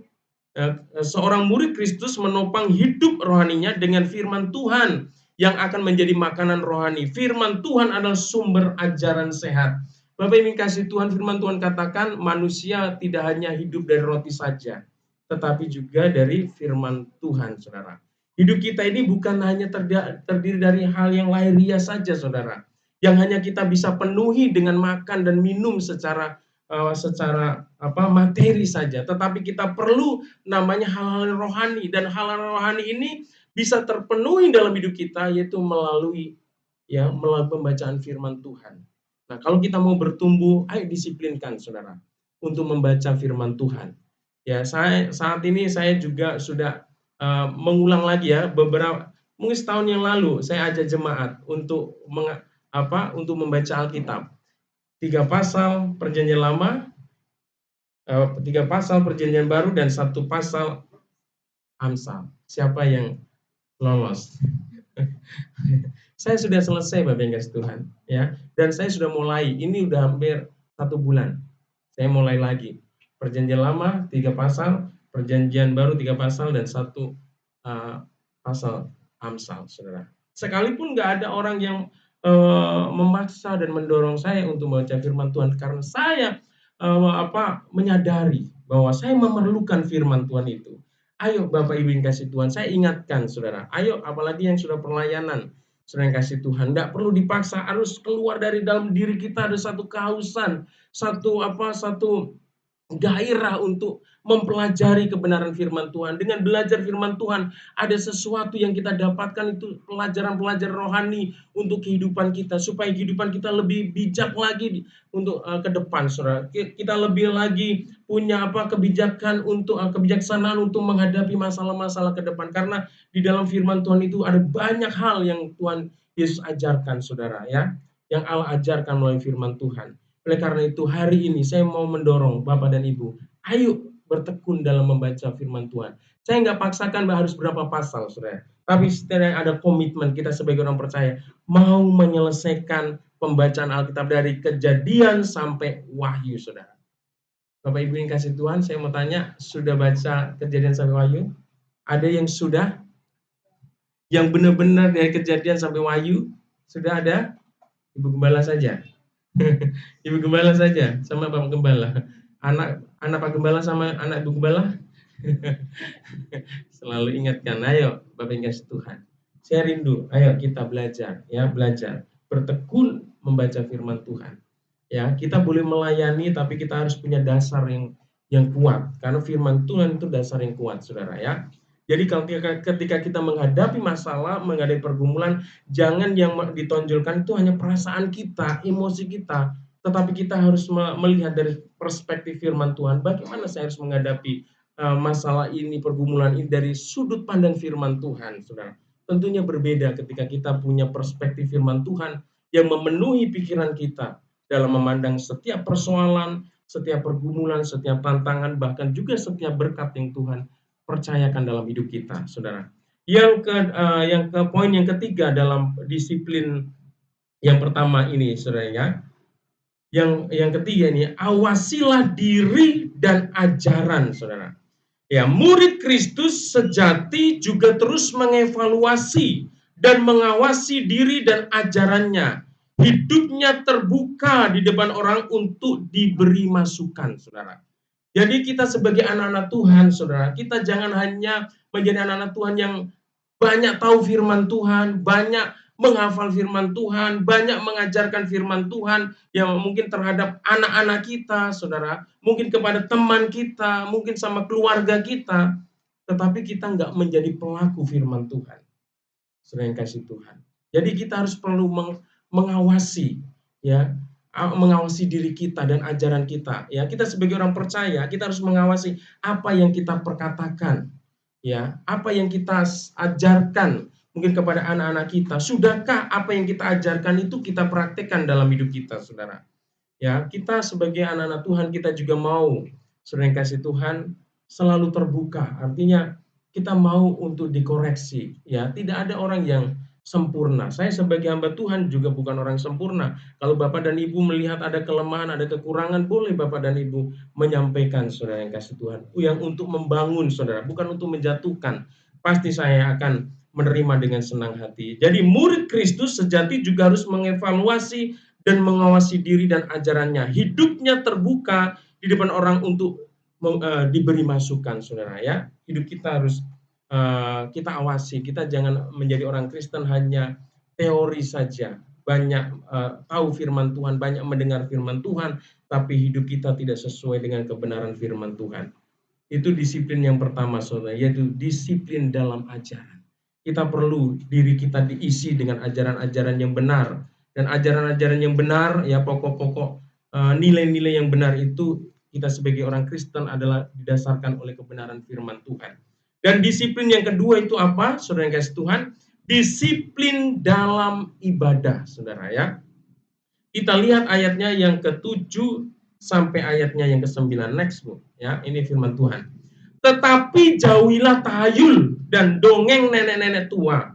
hidup rohaninya dengan firman Tuhan yang akan menjadi makanan rohani. Firman Tuhan adalah sumber ajaran sehat. Bapak Ibu kasih Tuhan, firman Tuhan katakan manusia tidak hanya hidup dari roti saja, tetapi juga dari firman Tuhan, Saudara. Hidup kita ini bukan hanya terdiri dari hal yang lahiriah saja, Saudara, yang hanya kita bisa penuhi dengan makan dan minum secara materi saja, tetapi kita perlu namanya hal-hal rohani, dan hal-hal rohani ini bisa terpenuhi dalam hidup kita yaitu melalui pembacaan firman Tuhan. Nah, kalau kita mau bertumbuh, ayo disiplinkan, Saudara, untuk membaca firman Tuhan. Ya, saat ini saya juga sudah mengulang lagi, ya, mungkin setahun yang lalu saya ajak jemaat untuk membaca Alkitab. 3 pasal Perjanjian Lama, 3 pasal Perjanjian Baru, dan 1 pasal Amsal. Siapa yang lolos? Saya sudah selesai, Bapak yang kasih Tuhan, ya. Dan saya sudah mulai. Ini udah hampir 1 bulan. Saya mulai lagi. Perjanjian Lama 3 pasal, Perjanjian Baru 3 pasal, dan 1 pasal Amsal, Saudara. Sekalipun nggak ada orang yang memaksa dan mendorong saya untuk membaca firman Tuhan, karena saya menyadari bahwa saya memerlukan firman Tuhan itu. Ayo Bapak Ibu yang kasih Tuhan, saya ingatkan, Saudara. Ayo, apalagi yang sudah pelayanan, Saudara yang kasih Tuhan, tidak perlu dipaksa, harus keluar dari dalam diri kita ada satu kehausan, satu gairah untuk mempelajari kebenaran firman Tuhan. Dengan belajar firman Tuhan, ada sesuatu yang kita dapatkan, itu pelajaran-pelajaran rohani untuk kehidupan kita, supaya kehidupan kita lebih bijak lagi untuk ke depan, Saudara. Kita lebih lagi punya kebijaksanaan untuk menghadapi masalah-masalah ke depan, karena di dalam firman Tuhan itu ada banyak hal yang Tuhan Yesus ajarkan, Saudara, ya, yang Allah ajarkan melalui firman Tuhan. Oleh karena itu, hari ini saya mau mendorong Bapak dan Ibu, ayo bertekun dalam membaca firman Tuhan. Saya nggak paksakan harus berapa pasal, Saudara. Tapi setidaknya ada komitmen kita sebagai orang percaya, mau menyelesaikan pembacaan Alkitab dari Kejadian sampai Wahyu, Saudara. Bapak Ibu yang kasih Tuhan, saya mau tanya, sudah baca Kejadian sampai Wahyu? Ada yang sudah? Yang benar-benar dari Kejadian sampai Wahyu? Sudah ada? Ibu Gembala saja. Ibu Gembala saja sama Bapak Gembala. Anak Pak Gembala sama anak Ibu Gembala. Selalu ingatkan, ayo Bapak yang kasih Tuhan. Saya rindu, ayo kita belajar, ya, belajar, bertekun membaca firman Tuhan. Ya, kita boleh melayani tapi kita harus punya dasar yang kuat, karena firman Tuhan itu dasar yang kuat, Saudara, ya. Jadi ketika kita menghadapi masalah, menghadapi pergumulan, jangan yang ditonjolkan itu hanya perasaan kita, emosi kita, tetapi kita harus melihat dari perspektif firman Tuhan. Bagaimana saya harus menghadapi masalah ini, pergumulan ini dari sudut pandang firman Tuhan, Saudara. Tentunya berbeda ketika kita punya perspektif firman Tuhan yang memenuhi pikiran kita dalam memandang setiap persoalan, setiap pergumulan, setiap tantangan, bahkan juga setiap berkat yang Tuhan percayakan dalam hidup kita, Saudara. Yang ke poin yang ketiga dalam disiplin yang pertama ini, Saudara, ya. Yang ketiga ini, awasilah diri dan ajaran, saudara. Ya, murid Kristus sejati juga terus mengevaluasi dan mengawasi diri dan ajarannya. Hidupnya terbuka di depan orang untuk diberi masukan, saudara. Jadi kita sebagai anak-anak Tuhan, saudara, kita jangan hanya menjadi anak-anak Tuhan yang banyak tahu firman Tuhan, banyak menghafal firman Tuhan, banyak mengajarkan firman Tuhan yang mungkin terhadap anak-anak kita, saudara, mungkin kepada teman kita, mungkin sama keluarga kita, tetapi kita nggak menjadi pelaku firman Tuhan. Saudara yang kasih Tuhan. Jadi kita harus perlu mengawasi, ya, mengawasi diri kita dan ajaran kita. Ya, kita sebagai orang percaya, kita harus mengawasi apa yang kita perkatakan, ya, apa yang kita ajarkan mungkin kepada anak-anak kita. Sudahkah apa yang kita ajarkan itu kita praktekkan dalam hidup kita, saudara? Ya, kita sebagai anak-anak Tuhan, kita juga mau, saudara yang kasih Tuhan, selalu terbuka. Artinya kita mau untuk dikoreksi. Ya, tidak ada orang yang sempurna. Saya sebagai hamba Tuhan juga bukan orang sempurna. Kalau Bapak dan Ibu melihat ada kelemahan, ada kekurangan, boleh Bapak dan Ibu menyampaikan, saudara yang kasih Tuhan. Yang untuk membangun, saudara, bukan untuk menjatuhkan. Pasti saya akan menerima dengan senang hati. Jadi murid Kristus sejati juga harus mengevaluasi dan mengawasi diri dan ajarannya. Hidupnya terbuka di depan orang untuk diberi masukan, saudara, ya. Hidup kita harus kita awasi. Kita jangan menjadi orang Kristen hanya teori saja, banyak tahu firman Tuhan, banyak mendengar firman Tuhan, tapi hidup kita tidak sesuai dengan kebenaran firman Tuhan. Itu disiplin yang pertama, saudara, yaitu disiplin dalam ajaran. Kita perlu diri kita diisi dengan ajaran-ajaran yang benar, dan ajaran-ajaran yang benar, ya, pokok-pokok nilai-nilai yang benar itu kita sebagai orang Kristen adalah didasarkan oleh kebenaran firman Tuhan. Dan disiplin yang kedua itu apa, saudara yang kasih Tuhan? Disiplin dalam ibadah, saudara, ya. Kita lihat ayatnya yang ke-7 sampai ayatnya yang ke-9. Next, Bu. Ya, ini firman Tuhan. Tetapi jauhilah tahayul dan dongeng nenek-nenek tua.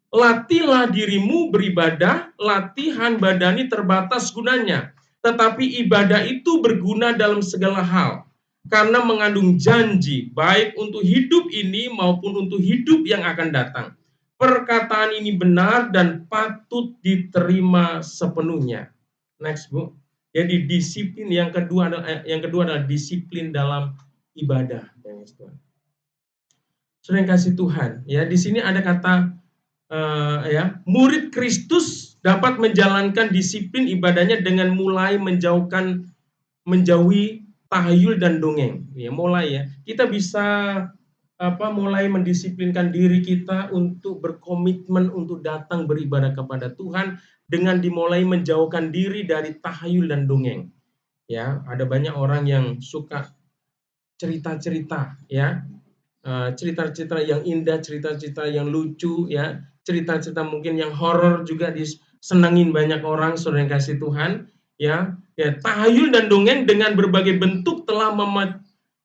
Latihlah dirimu beribadah, latihan badani terbatas gunanya. Tetapi ibadah itu berguna dalam segala hal, karena mengandung janji, baik untuk hidup ini maupun untuk hidup yang akan datang. Perkataan ini benar dan patut diterima sepenuhnya. Next, Bu. Jadi disiplin yang kedua adalah disiplin dalam ibadah. Saudara yang kasih Tuhan, ya, di sini ada kata ya, murid Kristus dapat menjalankan disiplin ibadahnya dengan mulai menjauhi tahayul dan dongeng. Ya, mulai, ya. Kita bisa mulai mendisiplinkan diri kita untuk berkomitmen untuk datang beribadah kepada Tuhan dengan dimulai menjauhkan diri dari tahayul dan dongeng. Ya, ada banyak orang yang suka cerita-cerita, ya. Cerita-cerita yang indah, cerita-cerita yang lucu, ya, cerita-cerita mungkin yang horor juga disenangin banyak orang, saudara yang kasih Tuhan, ya. Ya, tahayul dan dongeng dengan berbagai bentuk telah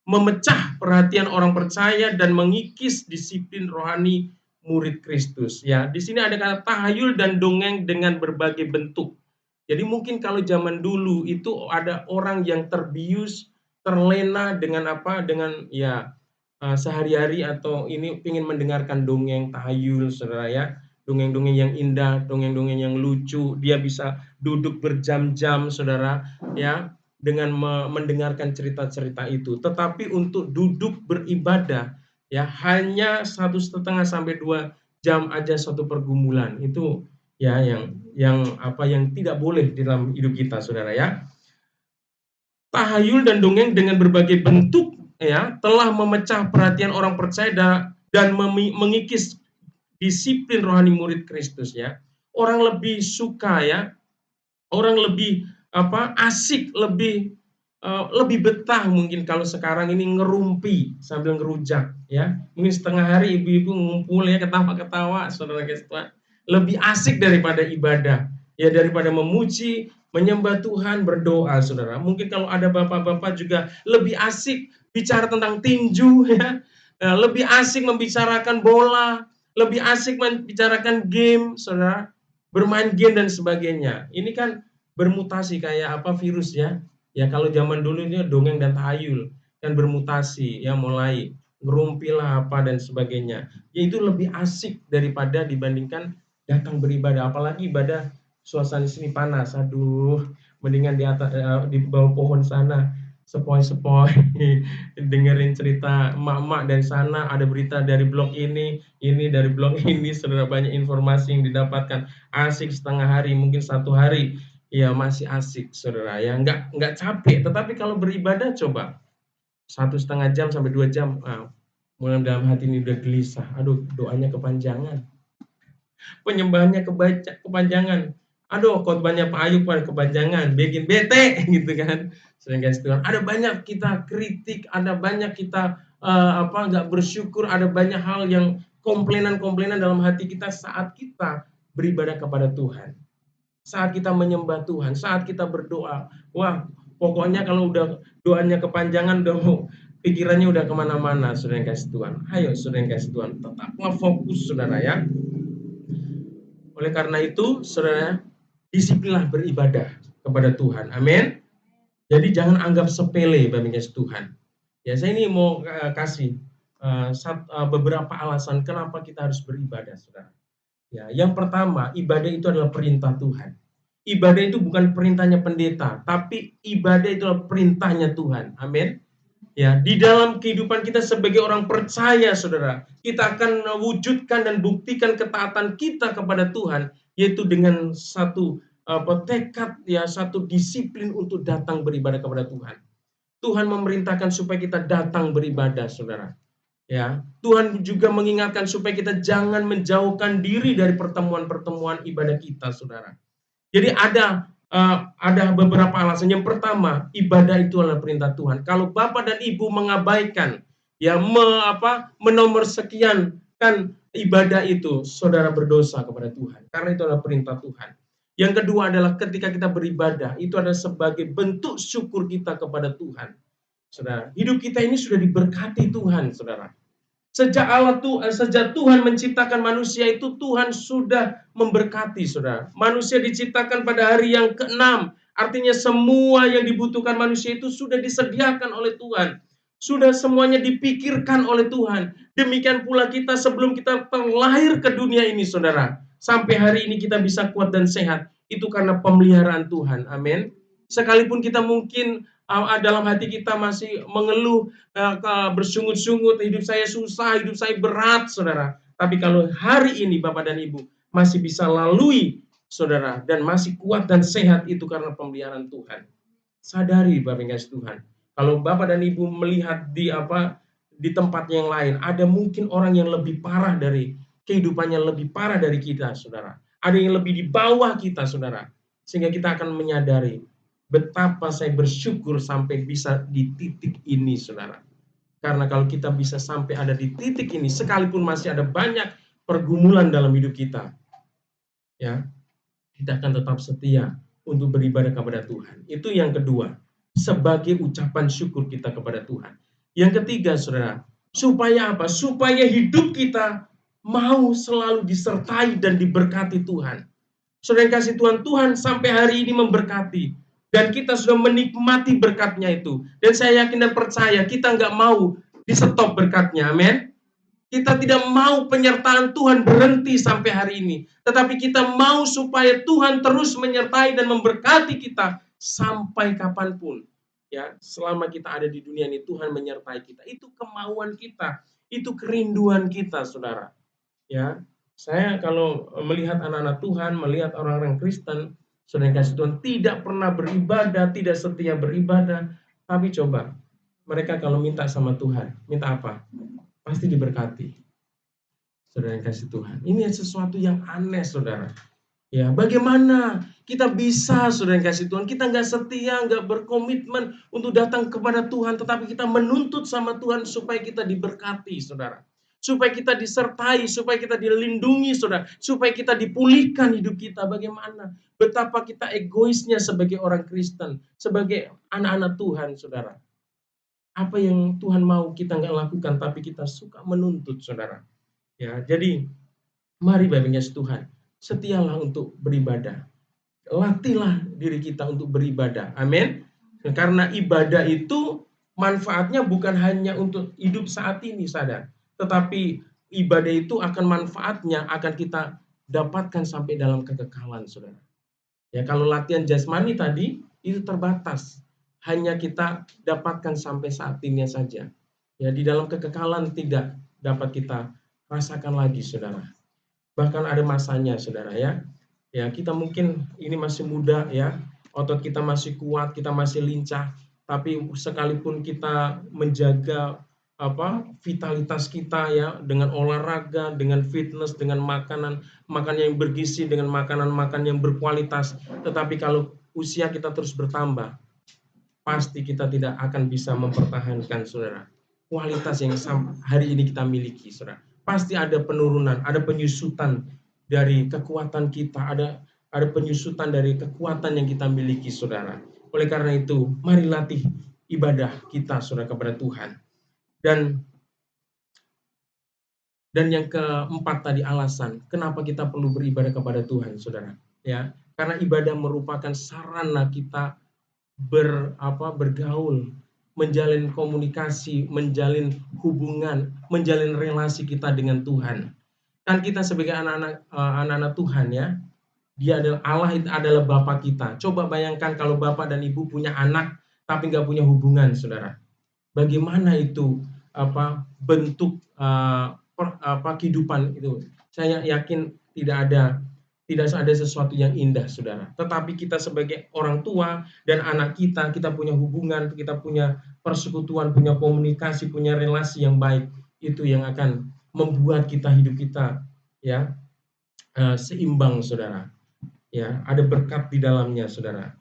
memecah perhatian orang percaya dan mengikis disiplin rohani murid Kristus, ya. Di sini ada kata tahayul dan dongeng dengan berbagai bentuk. Jadi mungkin kalau zaman dulu itu ada orang yang terbius, terlena dengan dengan, ya, sehari-hari atau ini ingin mendengarkan dongeng tahayul, saudara, ya, dongeng-dongeng yang indah, dongeng-dongeng yang lucu, dia bisa duduk berjam-jam, saudara, ya, dengan mendengarkan cerita-cerita itu. Tetapi untuk duduk beribadah, ya, hanya 1,5 sampai 2 jam aja satu pergumulan. Itu, ya, yang tidak boleh di dalam hidup kita, saudara, ya. Tahayul dan dongeng dengan berbagai bentuk, ya, telah memecah perhatian orang percaya dan mengikis disiplin rohani murid Kristus, ya. Orang lebih suka, ya, orang lebih asik, lebih betah mungkin kalau sekarang ini ngerumpi sambil ngerujak, ya. Mungkin setengah hari ibu-ibu ngumpul, ya, ketawa-ketawa, saudara Kristus, lebih asik daripada ibadah, ya, daripada memuji, menyembah Tuhan, berdoa, saudara. Mungkin kalau ada bapak-bapak juga lebih asik bicara tentang tinju, ya, lebih asik membicarakan bola, lebih asik membicarakan game, saudara, bermain game dan sebagainya. Ini kan bermutasi kayak virus, ya. Ya, kalau zaman dulu ini dongeng dan tahayul. dan bermutasi, ya mulai ngerumpilah apa dan sebagainya. Ya itu lebih asik daripada dibandingkan datang beribadah, apalagi ibadah suasana sini panas. Aduh, mendingan di atas di bawah pohon sana sepoi-sepoi dengerin cerita emak-emak dari sana, ada berita dari blog ini dari blog ini, saudara, banyak informasi yang didapatkan. Asik setengah hari, mungkin 1 hari, ya masih asik, saudara, ya nggak capek. Tetapi kalau beribadah coba 1,5 jam sampai 2 jam, mulai dalam hati ini udah gelisah, aduh doanya kepanjangan, penyembahannya kepanjangan. Aduh, khotbahnya Pak Ayub pada kepanjangan, bikin bete gitu kan. Sering kasih Tuhan, ada banyak kita kritik, ada banyak kita nggak bersyukur, ada banyak hal yang komplainan-komplainan dalam hati kita saat kita beribadah kepada Tuhan. Saat kita menyembah Tuhan, saat kita berdoa. Wah, pokoknya kalau udah doanya kepanjangan, udah pikirannya udah kemana-mana, saudara yang kasih Tuhan. Ayo, saudara yang kasih Tuhan, tetap ngefokus, saudara ya. Oleh karena itu, saudara, disiplinlah beribadah kepada Tuhan. Amin. Jadi jangan anggap sepele Bapak kasih Tuhan. Ya, saya ini mau kasih beberapa alasan kenapa kita harus beribadah, saudara. Ya, yang pertama, ibadah itu adalah perintah Tuhan. Ibadah itu bukan perintahnya pendeta, tapi ibadah itu adalah perintahnya Tuhan. Amin. Ya, di dalam kehidupan kita sebagai orang percaya, saudara, kita akan wujudkan dan buktikan ketaatan kita kepada Tuhan, yaitu dengan satu tekad, ya, satu disiplin untuk datang beribadah kepada Tuhan. Tuhan memerintahkan supaya kita datang beribadah, saudara. Ya, Tuhan juga mengingatkan supaya kita jangan menjauhkan diri dari pertemuan-pertemuan ibadah kita, saudara. Jadi ada beberapa alasan. Yang pertama, ibadah itu adalah perintah Tuhan. Kalau Bapak dan Ibu mengabaikan, ya menomor sekian kan ibadah itu, saudara berdosa kepada Tuhan. Karena itu adalah perintah Tuhan. Yang kedua adalah ketika kita beribadah, itu adalah sebagai bentuk syukur kita kepada Tuhan. Saudara, hidup kita ini sudah diberkati Tuhan, saudara. Sejak Tuhan menciptakan manusia itu, Tuhan sudah memberkati, saudara. Manusia diciptakan pada hari yang ke-6. Artinya semua yang dibutuhkan manusia itu sudah disediakan oleh Tuhan. Sudah semuanya dipikirkan oleh Tuhan. Demikian pula kita sebelum kita terlahir ke dunia ini, saudara. Sampai hari ini kita bisa kuat dan sehat. Itu karena pemeliharaan Tuhan. Amin. Sekalipun kita mungkin dalam hati kita masih mengeluh, bersungut-sungut, hidup saya susah, hidup saya berat, saudara. Tapi kalau hari ini Bapak dan Ibu masih bisa lalui, saudara, dan masih kuat dan sehat, itu karena pemeliharaan Tuhan. Sadari Bapak yang kasih Tuhan. Kalau Bapak dan Ibu melihat di tempat yang lain, ada mungkin orang yang lebih parah dari kehidupannya, lebih parah dari kita, saudara. Ada yang lebih di bawah kita, saudara. Sehingga kita akan menyadari betapa saya bersyukur sampai bisa di titik ini, saudara. Karena kalau kita bisa sampai ada di titik ini, sekalipun masih ada banyak pergumulan dalam hidup kita, ya, kita akan tetap setia untuk beribadah kepada Tuhan. Itu yang kedua, sebagai ucapan syukur kita kepada Tuhan. Yang ketiga, saudara, supaya apa? Supaya hidup kita mau selalu disertai dan diberkati Tuhan. Saudara yang kasih Tuhan, Tuhan sampai hari ini memberkati. Dan kita sudah menikmati berkatnya itu. Dan saya yakin dan percaya kita nggak mau di stop berkatnya. Amin. Kita tidak mau penyertaan Tuhan berhenti sampai hari ini. Tetapi kita mau supaya Tuhan terus menyertai dan memberkati kita sampai kapanpun. Ya, selama kita ada di dunia ini, Tuhan menyertai kita. Itu kemauan kita. Itu kerinduan kita, saudara. Ya, saya kalau melihat anak-anak Tuhan, melihat orang-orang Kristen, saudara yang kasih Tuhan, tidak pernah beribadah, tidak setia beribadah. Tapi coba, mereka kalau minta sama Tuhan, minta apa? Pasti diberkati. Saudara yang kasih Tuhan. Ini sesuatu yang aneh, saudara. Ya, bagaimana kita bisa, saudara yang kasih Tuhan, kita nggak setia, nggak berkomitmen untuk datang kepada Tuhan, tetapi kita menuntut sama Tuhan supaya kita diberkati, saudara. Supaya kita disertai, supaya kita dilindungi, saudara. Supaya kita dipulihkan hidup kita. Bagaimana? Betapa kita egoisnya sebagai orang Kristen, sebagai anak-anak Tuhan, saudara. Apa yang Tuhan mau kita nggak lakukan, tapi kita suka menuntut, saudara. Ya, jadi mari Bapak kasih Tuhan, setialah untuk beribadah. Latihlah diri kita untuk beribadah. Amin. Karena ibadah itu manfaatnya bukan hanya untuk hidup saat ini, sadar. Tetapi ibadah itu akan manfaatnya akan kita dapatkan sampai dalam kekekalan, saudara. Ya, kalau latihan jasmani tadi itu terbatas, hanya kita dapatkan sampai saat ini saja. Ya, di dalam kekekalan tidak dapat kita rasakan lagi, saudara. Bahkan ada masanya, saudara ya. Ya, kita mungkin ini masih muda ya, otot kita masih kuat, kita masih lincah, tapi sekalipun kita menjaga vitalitas kita ya dengan olahraga, dengan fitness, dengan makanan yang bergizi, dengan makanan yang berkualitas, tetapi kalau usia kita terus bertambah, pasti kita tidak akan bisa mempertahankan, saudara, kualitas yang hari ini kita miliki, saudara. Pasti ada penurunan, ada penyusutan dari kekuatan kita, ada penyusutan dari kekuatan yang kita miliki, saudara. Oleh karena itu, mari latih ibadah kita, saudara, kepada Tuhan. Dan yang keempat tadi, alasan kenapa kita perlu beribadah kepada Tuhan, saudara. Ya, karena ibadah merupakan sarana kita bergaul, menjalin komunikasi, menjalin hubungan, menjalin relasi kita dengan Tuhan. Kan kita sebagai anak-anak Tuhan ya, Dia adalah Allah, itu adalah Bapa kita. Coba bayangkan kalau Bapak dan Ibu punya anak tapi nggak punya hubungan, saudara. Bagaimana itu bentuk kehidupan itu? Saya yakin tidak ada sesuatu yang indah, saudara. Tetapi kita sebagai orang tua dan anak kita punya hubungan, kita punya persekutuan, punya komunikasi, punya relasi yang baik. Itu yang akan membuat hidup kita ya seimbang, saudara. Ya, ada berkat di dalamnya, saudara.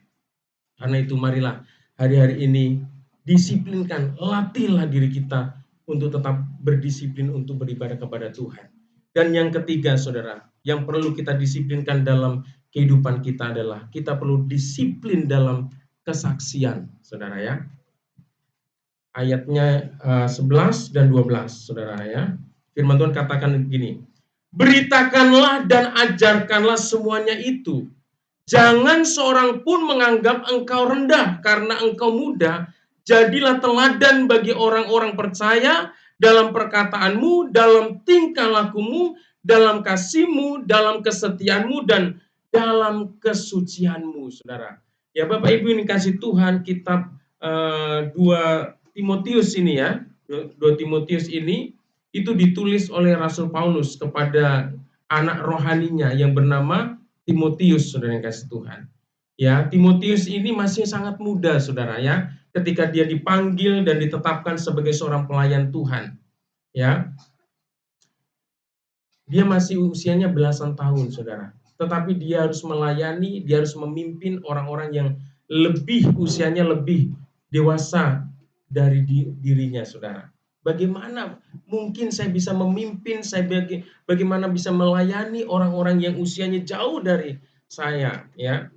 Karena itu marilah hari-hari ini disiplinkan, latihlah diri kita untuk tetap berdisiplin untuk beribadah kepada Tuhan. Dan yang ketiga, saudara, yang perlu kita disiplinkan dalam kehidupan kita adalah kita perlu disiplin dalam kesaksian, saudara ya. Ayatnya 11 dan 12, saudara ya. Firman Tuhan katakan begini, beritakanlah dan ajarkanlah semuanya itu. Jangan seorang pun menganggap engkau rendah karena engkau muda. Jadilah teladan bagi orang-orang percaya dalam perkataanmu, dalam tingkah lakumu, dalam kasihmu, dalam kesetiaanmu, dan dalam kesucianmu, saudara. Ya, Bapak Ibu ini kasih Tuhan, kitab 2 Timotius ini ya, 2 Timotius ini itu ditulis oleh Rasul Paulus kepada anak rohaninya yang bernama Timotius, saudara yang kasih Tuhan. Ya, Timotius ini masih sangat muda, saudara ya, ketika dia dipanggil dan ditetapkan sebagai seorang pelayan Tuhan. Ya, dia masih usianya belasan tahun, saudara. Tetapi dia harus melayani, dia harus memimpin orang-orang yang usianya lebih dewasa dari dirinya, saudara. Bagaimana mungkin saya bisa memimpin, bagaimana bisa melayani orang-orang yang usianya jauh dari saya, ya.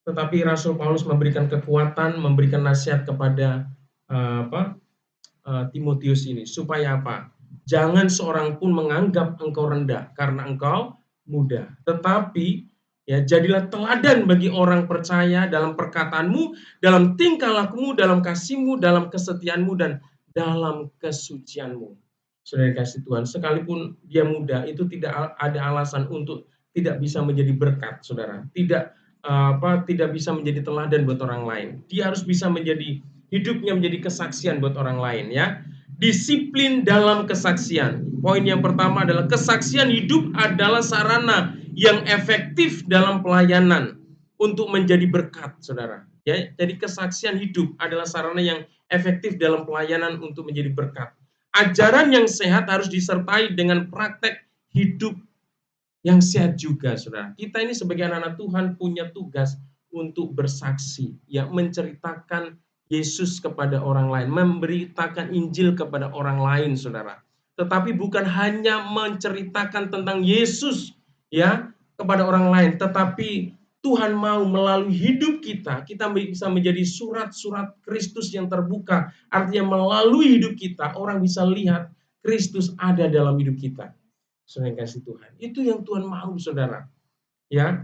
Tetapi Rasul Paulus memberikan kekuatan, memberikan nasihat kepada Timotius ini supaya apa? Jangan seorang pun menganggap engkau rendah karena engkau muda, tetapi ya jadilah teladan bagi orang percaya dalam perkataanmu, dalam tingkah lakumu, dalam kasihmu, dalam kesetiaanmu, dan dalam kesucianmu. Saudara kasih Tuhan, sekalipun dia muda, itu tidak ada alasan untuk tidak bisa menjadi berkat, saudara. Tidak bisa menjadi teladan buat orang lain. Dia harus bisa hidupnya menjadi kesaksian buat orang lain ya. Disiplin dalam kesaksian. Poin yang pertama adalah kesaksian hidup adalah sarana yang efektif dalam pelayanan untuk menjadi berkat, saudara. Ya, jadi kesaksian hidup adalah sarana yang efektif dalam pelayanan untuk menjadi berkat. Ajaran yang sehat harus disertai dengan praktek hidup yang sehat juga, saudara. Kita ini sebagai anak-anak Tuhan punya tugas untuk bersaksi, ya, menceritakan Yesus kepada orang lain, memberitakan Injil kepada orang lain, saudara. Tetapi bukan hanya menceritakan tentang Yesus, ya, kepada orang lain, tetapi Tuhan mau melalui hidup kita bisa menjadi surat-surat Kristus yang terbuka. Artinya melalui hidup kita, orang bisa lihat Kristus ada dalam hidup kita. Saudara yang kasih Tuhan, itu yang Tuhan mau, saudara. Ya,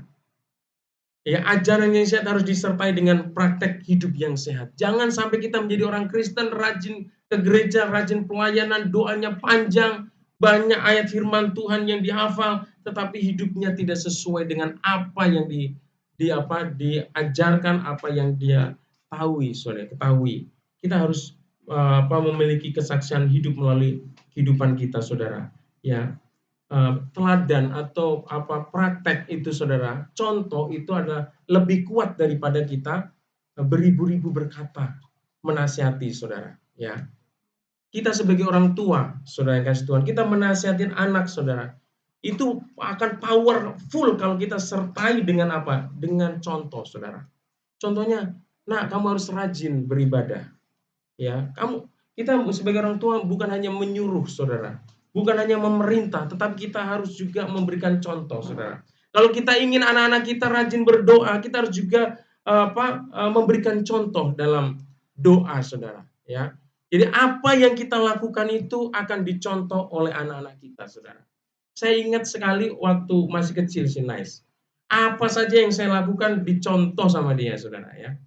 Ya, ajaran yang sehat harus disertai dengan praktek hidup yang sehat. Jangan sampai kita menjadi orang Kristen rajin ke gereja, rajin pelayanan, doanya panjang, banyak ayat firman Tuhan yang dihafal, tetapi hidupnya tidak sesuai dengan apa yang diajarkan, apa yang dia ketahui. Kita harus memiliki kesaksian hidup melalui kehidupan kita, saudara. Ya, teladan atau praktek itu, saudara, contoh itu adalah lebih kuat daripada kita beribu-ribu berkata menasihati, saudara. Ya, kita sebagai orang tua, saudara yang kasih Tuhan, kita menasihatin anak, saudara, itu akan powerful kalau kita sertai dengan apa? Dengan contoh, saudara. Contohnya, nah, kamu harus rajin beribadah. Ya, kita sebagai orang tua bukan hanya menyuruh, saudara, bukan hanya memerintah, tetapi kita harus juga memberikan contoh, saudara. Kalau kita ingin anak-anak kita rajin berdoa, kita harus juga memberikan contoh dalam doa, saudara. Ya, jadi apa yang kita lakukan itu akan dicontoh oleh anak-anak kita, saudara. Saya ingat sekali waktu masih kecil si Nice. Apa saja yang saya lakukan dicontoh sama dia, saudara, ya.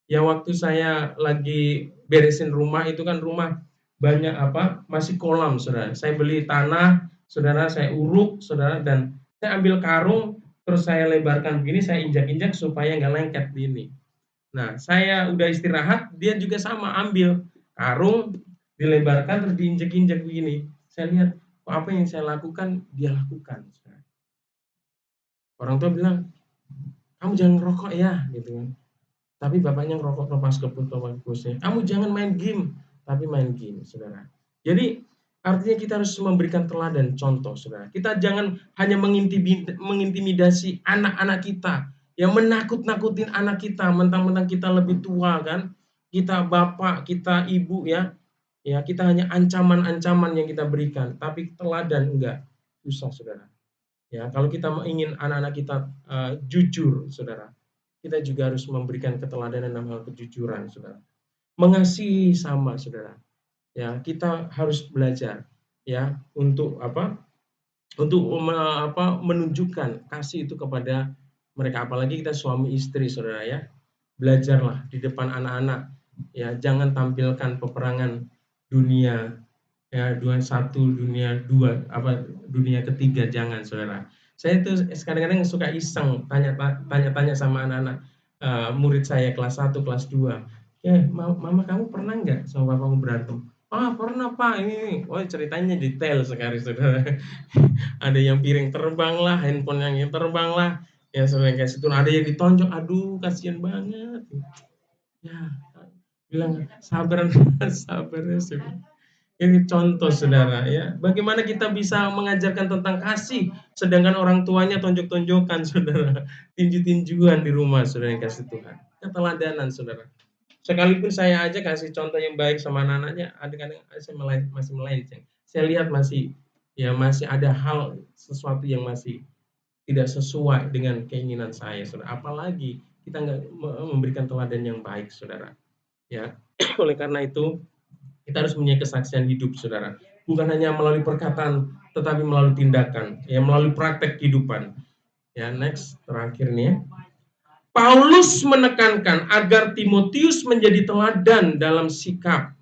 Ya, waktu saya lagi beresin rumah itu kan rumah banyak masih kolam, saudara. Saya beli tanah, saudara, saya uruk, saudara, dan saya ambil karung, terus saya lebarkan begini, saya injak-injak supaya nggak lengket begini. Nah, saya udah istirahat, dia juga sama ambil karung, dilebarkan terus diinjak-injak begini. Saya lihat, apa yang saya lakukan dia lakukan, saudara. Orang tua bilang, kamu jangan ngerokok ya, gitu kan. Tapi bapaknya ngerokok lepas kepus-kepusnya. Kamu jangan main game, tapi main game, saudara. Jadi artinya kita harus memberikan teladan contoh, saudara. Kita jangan hanya mengintimidasi anak-anak kita, yang menakut-nakutin anak kita, mentang-mentang kita lebih tua kan, kita bapak, kita ibu, ya, kita hanya ancaman-ancaman yang kita berikan, tapi teladan enggak, susah, saudara. Ya, kalau kita ingin anak-anak kita jujur, saudara, kita juga harus memberikan keteladanan dalam hal kejujuran, saudara. Mengasihi sama, saudara. Ya, kita harus belajar, ya, untuk menunjukkan kasih itu kepada mereka, apalagi kita suami istri, saudara, ya. Belajarlah di depan anak-anak, ya, jangan tampilkan peperangan dunia, ya, dunia ketiga, jangan, saudara. Saya itu kadang-kadang suka iseng tanya-tanya sama anak-anak murid saya kelas 1, kelas 2. Mama kamu pernah nggak sama papamu berantem? Ah, pernah pak, ini. Oh, ceritanya detail sekali, saudara. Ada yang piring terbang lah, handphone yang terbang lah, ya, saudara, kasih turun. Ada yang ditonjok, aduh kasihan banget. Ya, bilang sabar, sabar ya, saudara. Ini contoh, saudara, ya. Bagaimana kita bisa mengajarkan tentang kasih, sedangkan orang tuanya tonjok-tonjokan, saudara. Tinju-tinjuan di rumah, saudara yang kasih Tuhan. Keteladanan, saudara. Sekalipun saya aja kasih contoh yang baik sama anak-anaknya, kadang-kadang saya masih melenceng. Saya lihat masih ada hal sesuatu yang masih tidak sesuai dengan keinginan saya, saudara. Apalagi kita nggak memberikan teladan yang baik, saudara. Ya, oleh karena itu kita harus punya kesaksian hidup, saudara. Bukan hanya melalui perkataan, tetapi melalui tindakan, ya, melalui praktek kehidupan. Ya, next, terakhir nih, ya. Paulus menekankan agar Timotius menjadi teladan dalam sikap,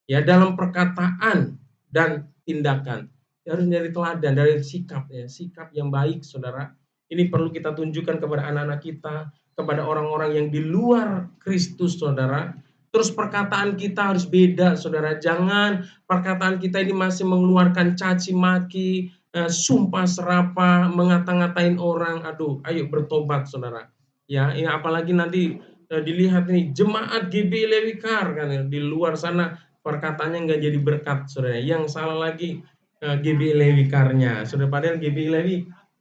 ya, dalam perkataan dan tindakan. Ya, harus menjadi teladan dari sikap, ya, sikap yang baik, saudara. Ini perlu kita tunjukkan kepada anak-anak kita, kepada orang-orang yang di luar Kristus, saudara. Terus perkataan kita harus beda, saudara. Jangan perkataan kita ini masih mengeluarkan caci maki, sumpah serapah, ngata-ngatain orang. Aduh, ayo bertobat, saudara. Ya, ini apalagi nanti dilihat nih jemaat GBI Lewikar kan, ya, di luar sana perkataannya nggak jadi berkat, saudara. Yang salah lagi GBI Lewikarnya, saudara. Padahal GBI Lewi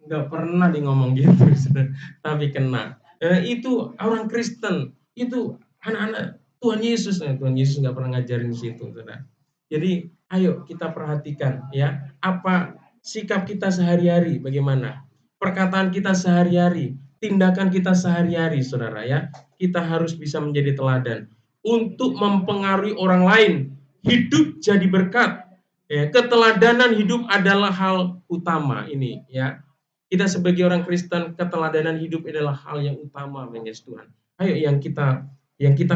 nggak pernah di ngomong gitu, saudara. Tapi kena. Itu orang Kristen, itu anak-anak Tuhan Yesus. Tuhan Yesus nggak pernah ngajarin di situ, saudara. Jadi ayo kita perhatikan, ya, apa sikap kita sehari-hari, bagaimana perkataan kita sehari-hari, tindakan kita sehari-hari, saudara, ya. Kita harus bisa menjadi teladan untuk mempengaruhi orang lain hidup jadi berkat. Ya, keteladanan hidup adalah hal utama ini, ya. Kita sebagai orang Kristen, keteladanan hidup adalah hal yang utama, mengenai Tuhan. Ayo yang kita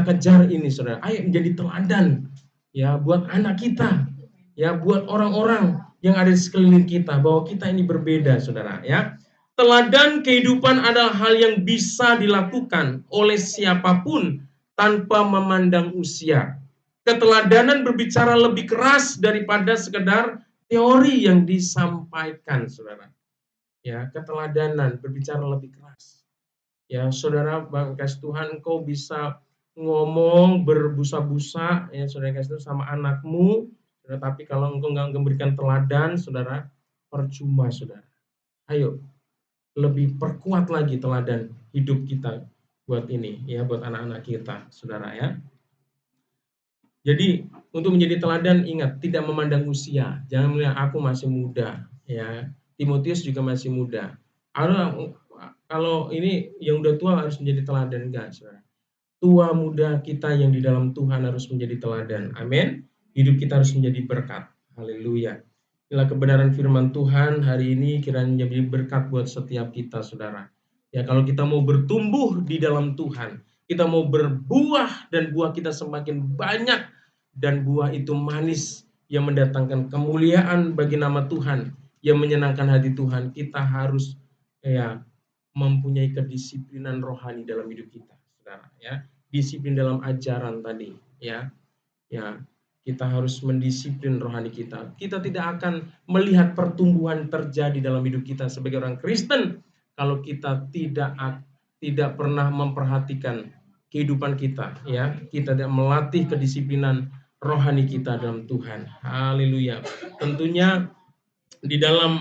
kejar ini, saudara. Ayo menjadi teladan, ya, buat anak kita, ya, buat orang-orang yang ada di sekeliling kita, bahwa kita ini berbeda, saudara, ya. Teladan kehidupan adalah hal yang bisa dilakukan oleh siapapun tanpa memandang usia. Keteladanan berbicara lebih keras daripada sekedar teori yang disampaikan, saudara. Ya, keteladanan berbicara lebih keras. Ya, saudara, kasih Tuhan, engkau bisa ngomong berbusa-busa, ya, saudara kasih Tuhan, sama anakmu, saudara, tapi kalau engkau nggak memberikan teladan, saudara, percuma, saudara. Ayo, lebih perkuat lagi teladan hidup kita buat ini, ya, buat anak-anak kita, saudara, ya. Jadi untuk menjadi teladan, ingat, tidak memandang usia. Jangan melihat aku masih muda, ya. Timotius juga masih muda. Kalau ini yang udah tua harus menjadi teladan, enggak, saudara. Tua muda kita yang di dalam Tuhan harus menjadi teladan. Amin. Hidup kita harus menjadi berkat. Haleluya. Inilah kebenaran firman Tuhan hari ini, kiranya menjadi berkat buat setiap kita, saudara. Ya, kalau kita mau bertumbuh di dalam Tuhan, kita mau berbuah dan buah kita semakin banyak, dan buah itu manis yang mendatangkan kemuliaan bagi nama Tuhan, yang menyenangkan hati Tuhan, kita harus, ya, mempunyai kedisiplinan rohani dalam hidup kita, saudara, ya. Disiplin dalam ajaran tadi, ya. Ya, kita harus mendisiplin rohani kita. Kita tidak akan melihat pertumbuhan terjadi dalam hidup kita sebagai orang Kristen kalau kita tidak pernah memperhatikan kehidupan kita, ya. Kita tidak melatih kedisiplinan rohani kita dalam Tuhan. Haleluya. Tentunya di dalam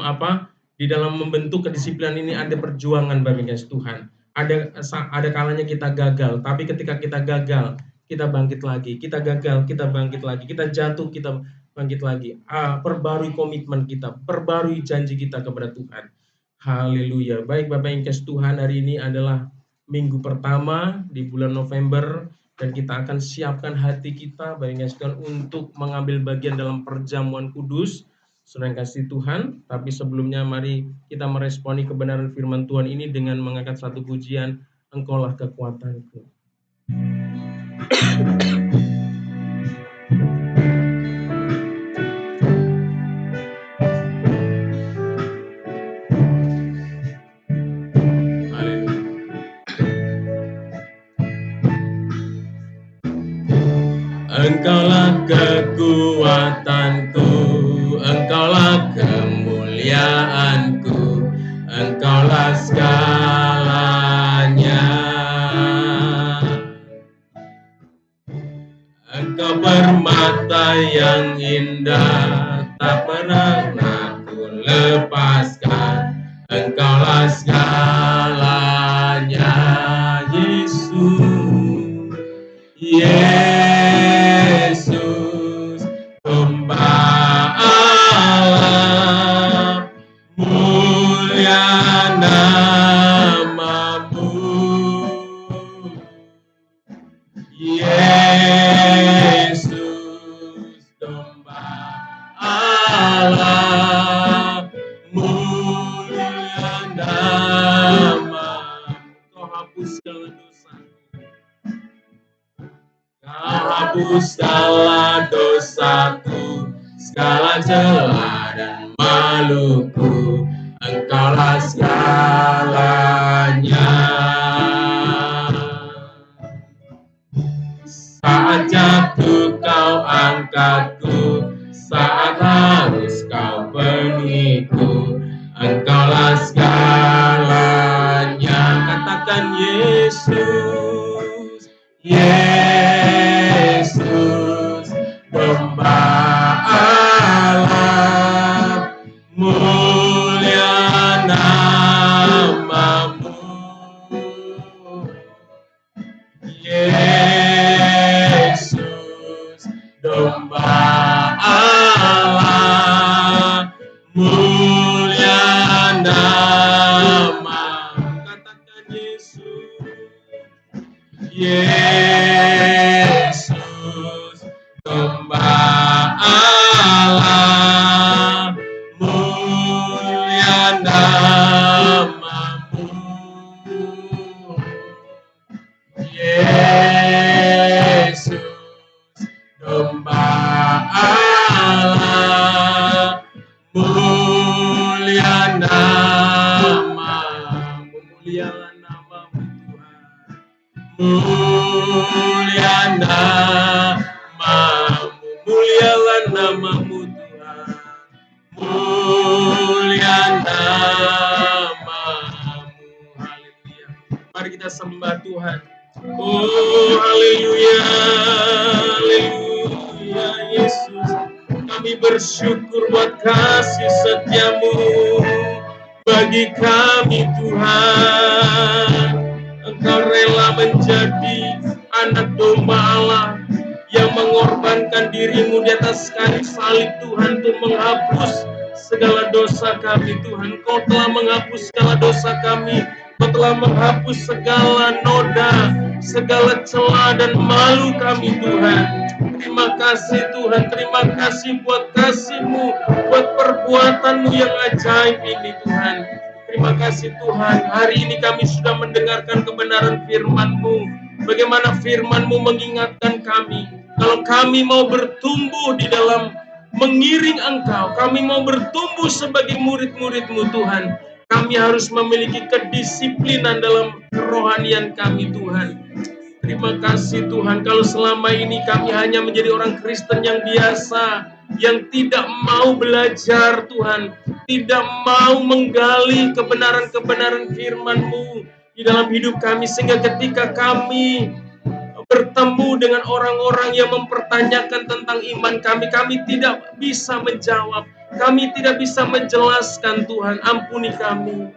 membentuk kedisiplinan ini ada perjuangan, Bapak Ibu Tuhan. Ada kalanya kita gagal, tapi ketika kita gagal, kita bangkit lagi. Kita gagal, kita bangkit lagi. Kita jatuh, kita bangkit lagi. Perbarui komitmen kita, perbarui janji kita kepada Tuhan. Haleluya. Baik Bapak Ibu Tuhan, hari ini adalah minggu pertama di bulan November, dan kita akan siapkan hati kita, Bapak Ibu Tuhan, untuk mengambil bagian dalam perjamuan kudus. Saudara yang kasih Tuhan, tapi sebelumnya mari kita meresponi kebenaran firman Tuhan ini dengan mengangkat satu pujian, Engkaulah kekuatanku. Engkaulah kekuatanku, Engkaulah kemuliaanku, Engkaulah segalanya. Engkau permata yang indah, tak pernah aku lepaskan. Engkaulah segalanya, Yesus. Yesus, Domba Allah, mulia namamu. Yesus, Domba Allah, mulia namamu. Kau hapus segala dosa. Kau hapus segala dosaku, segala celah dan maluku. Engkaulah segalanya. Saat jatuh kau angkatku, saat harus kau penuhiku. Engkaulah segalanya. Katakan Yesus, Yesus, Domba Allah, mulia namamu. Yesus, Domba Allah, mulia namamu. Katakan Yesus, Yesus, Domba Allah, mulia namamu. Mulia namamu, mulialah namamu Tuhan. Mulia namamu. Haleluya. Mari kita sembah Tuhan. Oh haleluya, haleluya Yesus. Kami bersyukur buat kasih setiamu bagi kami Tuhan. Engkau rela menjadi anak domba Allah yang mengorbankan dirimu di atas kayu salib Tuhan untuk menghapus segala dosa kami Tuhan. Kau telah menghapus segala dosa kami. Kau telah menghapus segala noda, segala celah dan malu kami Tuhan. Terima kasih Tuhan, terima kasih buat kasih-Mu, buat perbuatan-Mu yang ajaib ini Tuhan. Terima kasih Tuhan, hari ini kami sudah mendengarkan kebenaran firman-Mu. Bagaimana firman-Mu mengingatkan kami, kalau kami mau bertumbuh di dalam mengiring Engkau, kami mau bertumbuh sebagai murid-murid-Mu Tuhan, kami harus memiliki kedisiplinan dalam kerohanian kami Tuhan. Terima kasih Tuhan, kalau selama ini kami hanya menjadi orang Kristen yang biasa, yang tidak mau belajar Tuhan, tidak mau menggali kebenaran-kebenaran firman-Mu di dalam hidup kami, sehingga ketika kami bertemu dengan orang-orang yang mempertanyakan tentang iman kami, kami tidak bisa menjawab, kami tidak bisa menjelaskan Tuhan, ampuni kami.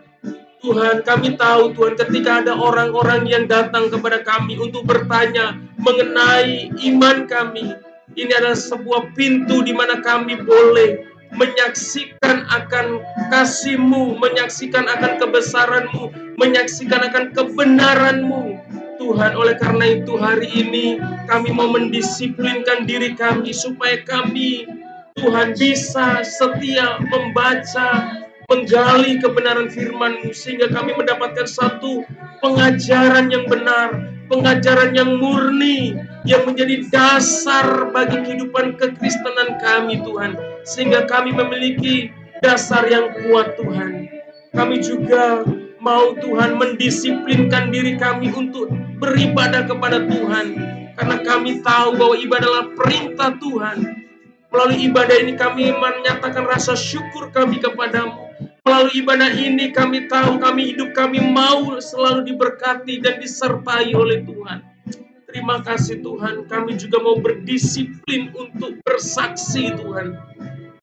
Tuhan, kami tahu Tuhan ketika ada orang-orang yang datang kepada kami untuk bertanya mengenai iman kami, ini adalah sebuah pintu di mana kami boleh menyaksikan akan kasih-Mu, menyaksikan akan kebesaran-Mu, menyaksikan akan kebenaran-Mu. Tuhan, oleh karena itu hari ini kami mau mendisiplinkan diri kami supaya kami Tuhan bisa setia membaca, menggali kebenaran firman-Mu, sehingga kami mendapatkan satu pengajaran yang benar, pengajaran yang murni, yang menjadi dasar bagi kehidupan kekristenan kami Tuhan, sehingga kami memiliki dasar yang kuat Tuhan. Kami juga mau Tuhan mendisiplinkan diri kami untuk beribadah kepada Tuhan, karena kami tahu bahwa ibadah adalah perintah Tuhan. Melalui ibadah ini kami menyatakan rasa syukur kami kepadamu. Melalui ibadah ini kami tahu hidup kami mau selalu diberkati dan disertai oleh Tuhan. Terima kasih Tuhan, kami juga mau berdisiplin untuk bersaksi Tuhan.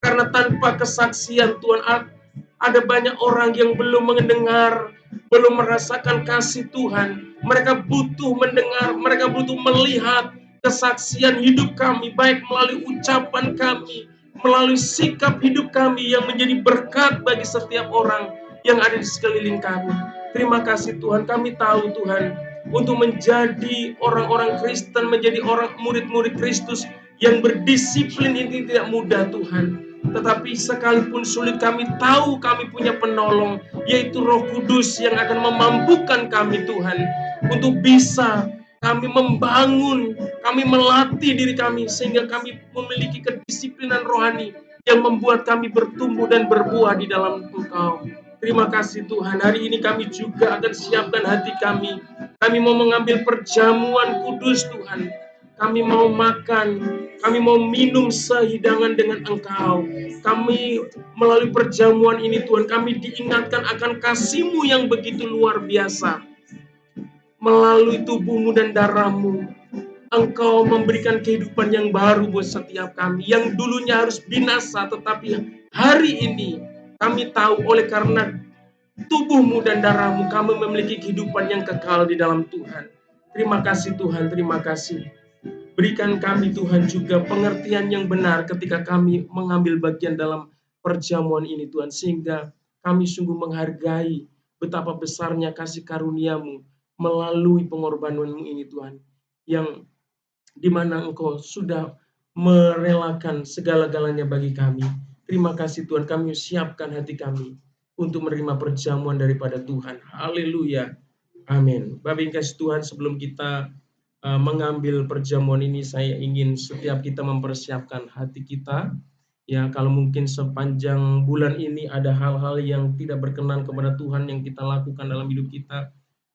Karena tanpa kesaksian Tuhan, ada banyak orang yang belum mendengar, belum merasakan kasih Tuhan. Mereka butuh mendengar, mereka butuh melihat kesaksian hidup kami, baik melalui ucapan kami, melalui sikap hidup kami yang menjadi berkat bagi setiap orang yang ada di sekeliling kami. Terima kasih Tuhan, kami tahu Tuhan, untuk menjadi orang-orang Kristen, menjadi orang murid-murid Kristus yang berdisiplin ini tidak mudah Tuhan. Tetapi sekalipun sulit, kami tahu kami punya penolong, yaitu Roh Kudus yang akan memampukan kami Tuhan, untuk bisa kami membangun, kami melatih diri kami, sehingga kami memiliki kedisiplinan rohani yang membuat kami bertumbuh dan berbuah di dalam Engkau. Terima kasih Tuhan, hari ini kami juga akan siapkan hati kami. Kami mau mengambil perjamuan kudus Tuhan. Kami mau makan, kami mau minum sehidangan dengan Engkau. Kami melalui perjamuan ini Tuhan, kami diingatkan akan kasih-Mu yang begitu luar biasa. Melalui tubuh-Mu dan darah-Mu, Engkau memberikan kehidupan yang baru buat setiap kami. Yang dulunya harus binasa, tetapi hari ini kami tahu oleh karena tubuh-Mu dan darah-Mu, kami memiliki kehidupan yang kekal di dalam Tuhan. Terima kasih Tuhan, terima kasih. Berikan kami Tuhan juga pengertian yang benar ketika kami mengambil bagian dalam perjamuan ini Tuhan, sehingga kami sungguh menghargai betapa besarnya kasih karunia-Mu melalui pengorbanan-Mu ini Tuhan, yang dimana Engkau sudah merelakan segala-galanya bagi kami. Terima kasih Tuhan, kami siapkan hati kami untuk menerima perjamuan daripada Tuhan. Haleluya. Amin. Bapak yang kasih Tuhan, sebelum kita mengambil perjamuan ini, saya ingin setiap kita mempersiapkan hati kita. Ya, kalau mungkin sepanjang bulan ini ada hal-hal yang tidak berkenan kepada Tuhan yang kita lakukan dalam hidup kita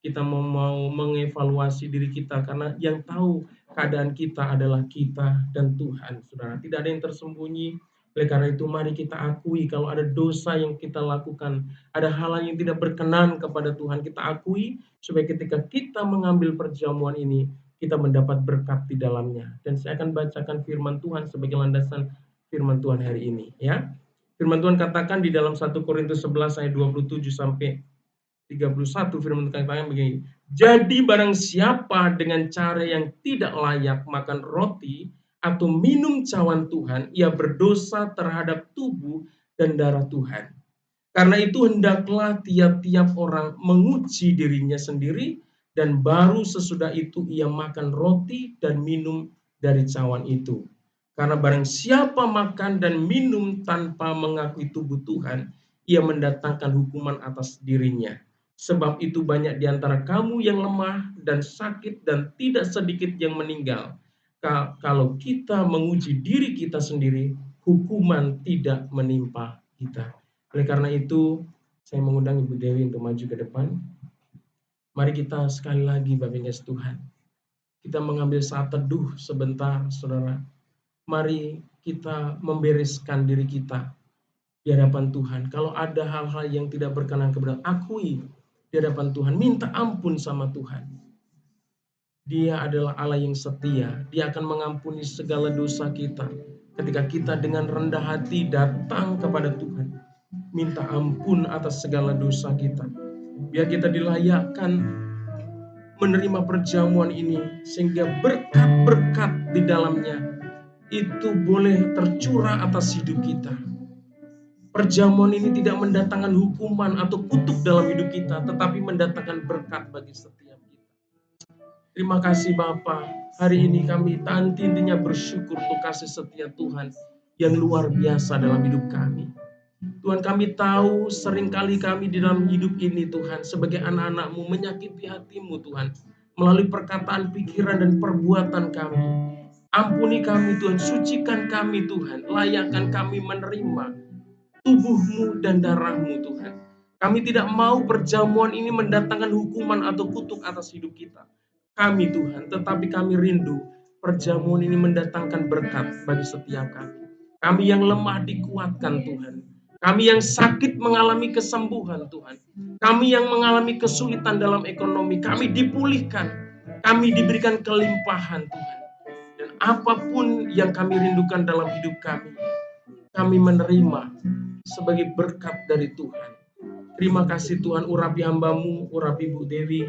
Kita mau mengevaluasi diri kita, karena yang tahu keadaan kita adalah kita dan Tuhan, saudara. Tidak ada yang tersembunyi. Oleh karena itu, mari kita akui kalau ada dosa yang kita lakukan, ada hal yang tidak berkenan kepada Tuhan, kita akui supaya ketika kita mengambil perjamuan ini, kita mendapat berkat di dalamnya. Dan saya akan bacakan firman Tuhan sebagai landasan firman Tuhan hari ini, ya. Firman Tuhan katakan di dalam 1 Korintus 11 ayat 27 sampai 31, firman Tuhan katakan begini. Jadi barang siapa dengan cara yang tidak layak makan roti atau minum cawan Tuhan, ia berdosa terhadap tubuh dan darah Tuhan. Karena itu hendaklah tiap-tiap orang menguji dirinya sendiri, dan baru sesudah itu ia makan roti dan minum dari cawan itu. Karena barang siapa makan dan minum tanpa mengakui tubuh Tuhan, ia mendatangkan hukuman atas dirinya. Sebab itu banyak di antara kamu yang lemah dan sakit, dan tidak sedikit yang meninggal. Kalau kita menguji diri kita sendiri, hukuman tidak menimpa kita. Oleh karena itu, saya mengundang Ibu Dewi untuk maju ke depan. Mari kita sekali lagi, Bapak Ibu Tuhan, kita mengambil saat teduh sebentar, saudara. Mari kita membereskan diri kita di hadapan Tuhan. Kalau ada hal-hal yang tidak berkenan kepada, akui di hadapan Tuhan, minta ampun sama Tuhan. Dia adalah Allah yang setia. Dia akan mengampuni segala dosa kita ketika kita dengan rendah hati datang kepada Tuhan, minta ampun atas segala dosa kita. Biar kita dilayakkan menerima perjamuan ini, sehingga berkat-berkat di dalamnya itu boleh tercurah atas hidup kita. Perjamuan ini tidak mendatangkan hukuman atau kutuk dalam hidup kita, tetapi mendatangkan berkat bagi setiap kita. Terima kasih Bapa. Hari ini kami intinya bersyukur untuk kasih setia Tuhan yang luar biasa dalam hidup kami. Tuhan, kami tahu seringkali kami di dalam hidup ini Tuhan, sebagai anak-anak-Mu menyakiti hati-Mu Tuhan, melalui perkataan, pikiran, dan perbuatan kami. Ampuni kami Tuhan, sucikan kami Tuhan, layakkan kami menerima tubuh-Mu dan darah-Mu Tuhan. Kami tidak mau perjamuan ini mendatangkan hukuman atau kutuk atas hidup kita, kami Tuhan, tetapi kami rindu perjamuan ini mendatangkan berkat bagi setiap kami. Kami yang lemah dikuatkan Tuhan. Kami yang sakit mengalami kesembuhan Tuhan. Kami yang mengalami kesulitan dalam ekonomi, kami dipulihkan. Kami diberikan kelimpahan Tuhan. Dan apapun yang kami rindukan dalam hidup kami menerima sebagai berkat dari Tuhan. Terima kasih Tuhan, urapi hamba-Mu, urapi Ibu Dewi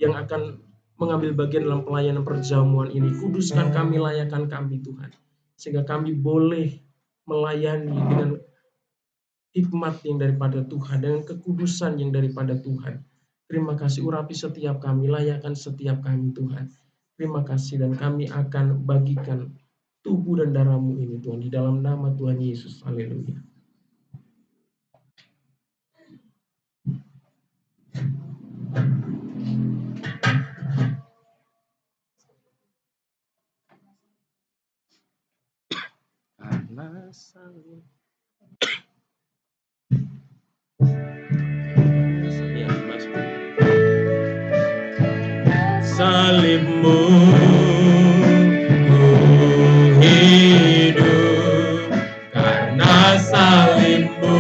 yang akan mengambil bagian dalam pelayanan perjamuan ini. Kuduskan kami, layakkan kami Tuhan, sehingga kami boleh melayani dengan hikmat yang daripada Tuhan, dengan kekudusan yang daripada Tuhan. Terima kasih, urapi setiap kami, layakkan setiap kami Tuhan. Terima kasih, dan kami akan bagikan tubuh dan darah-Mu ini Tuhan, di dalam nama Tuhan Yesus. Haleluya. Karena salib-Mu ku hidup, karena salib-Mu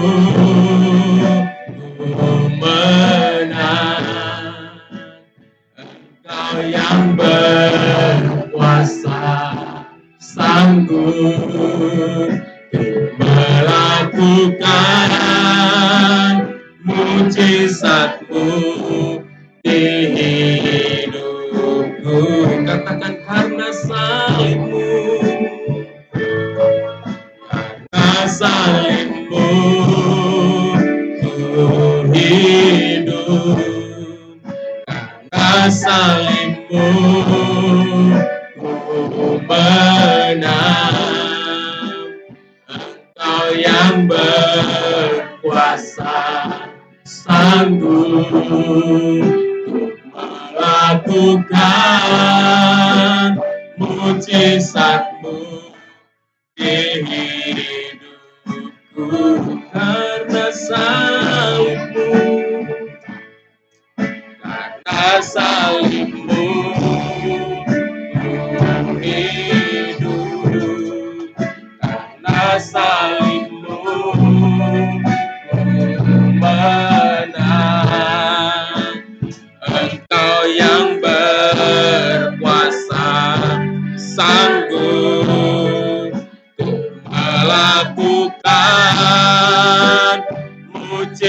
ku menang. Engkau yang berkuasa, sanggup untuk melakukan mujizat-Mu di hidupku. Katakan, karena salib-Mu, karena salib-Mu ku hidup, karena salib-Mu ku menang. Engkau yang berkuasa, sanggup untuk melakukan mujizat-Mu di hidupku. Karena salib-Mu, karena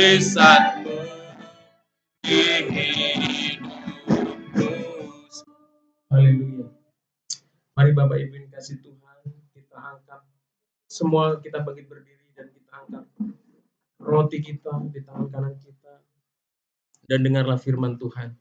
mujizatmu di hidupku. Haleluya. Mari Bapak Ibu yang kasih Tuhan, kita angkat semua, kita bangkit berdiri dan kita angkat roti kita di tangan kanan kita dan dengarlah firman Tuhan.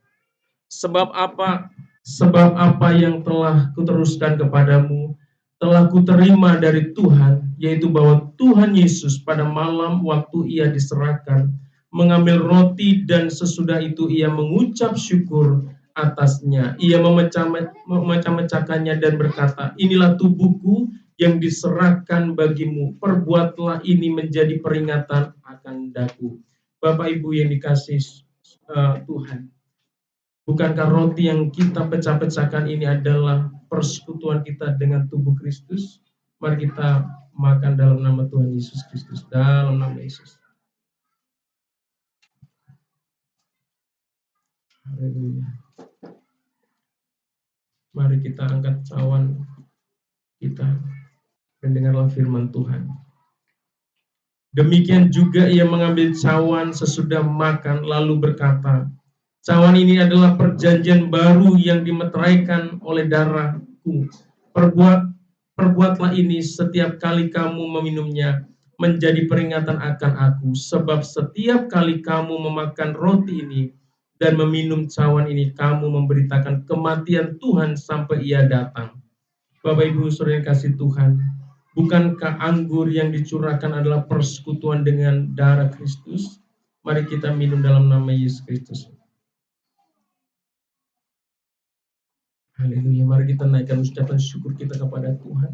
Sebab apa? Sebab apa yang telah kuteruskan kepadamu telah kuterima dari Tuhan, yaitu bahwa Tuhan Yesus pada malam waktu ia diserahkan mengambil roti dan sesudah itu ia mengucap syukur atasnya. Ia memecah-mecahkannya dan berkata, inilah tubuhku yang diserahkan bagimu. Perbuatlah ini menjadi peringatan akan daku. Bapak Ibu yang dikasih Tuhan, bukankah roti yang kita pecah-pecahkan ini adalah persekutuan kita dengan tubuh Kristus? Mari kita makan dalam nama Tuhan Yesus Kristus. Dalam nama Yesus. Haleluya. Mari kita angkat cawan kita dan dengarlah firman Tuhan. Demikian juga ia mengambil cawan sesudah makan lalu berkata, cawan ini adalah perjanjian baru yang dimeteraikan oleh darahku. Perbuatlah ini setiap kali kamu meminumnya menjadi peringatan akan aku. Sebab setiap kali kamu memakan roti ini dan meminum cawan ini, kamu memberitakan kematian Tuhan sampai ia datang. Bapak Ibu saudara yang kasih Tuhan, bukankah anggur yang dicurahkan adalah persekutuan dengan darah Kristus? Mari kita minum dalam nama Yesus Kristus. Haleluya, mari kita naikkan ucapan syukur kita kepada Tuhan.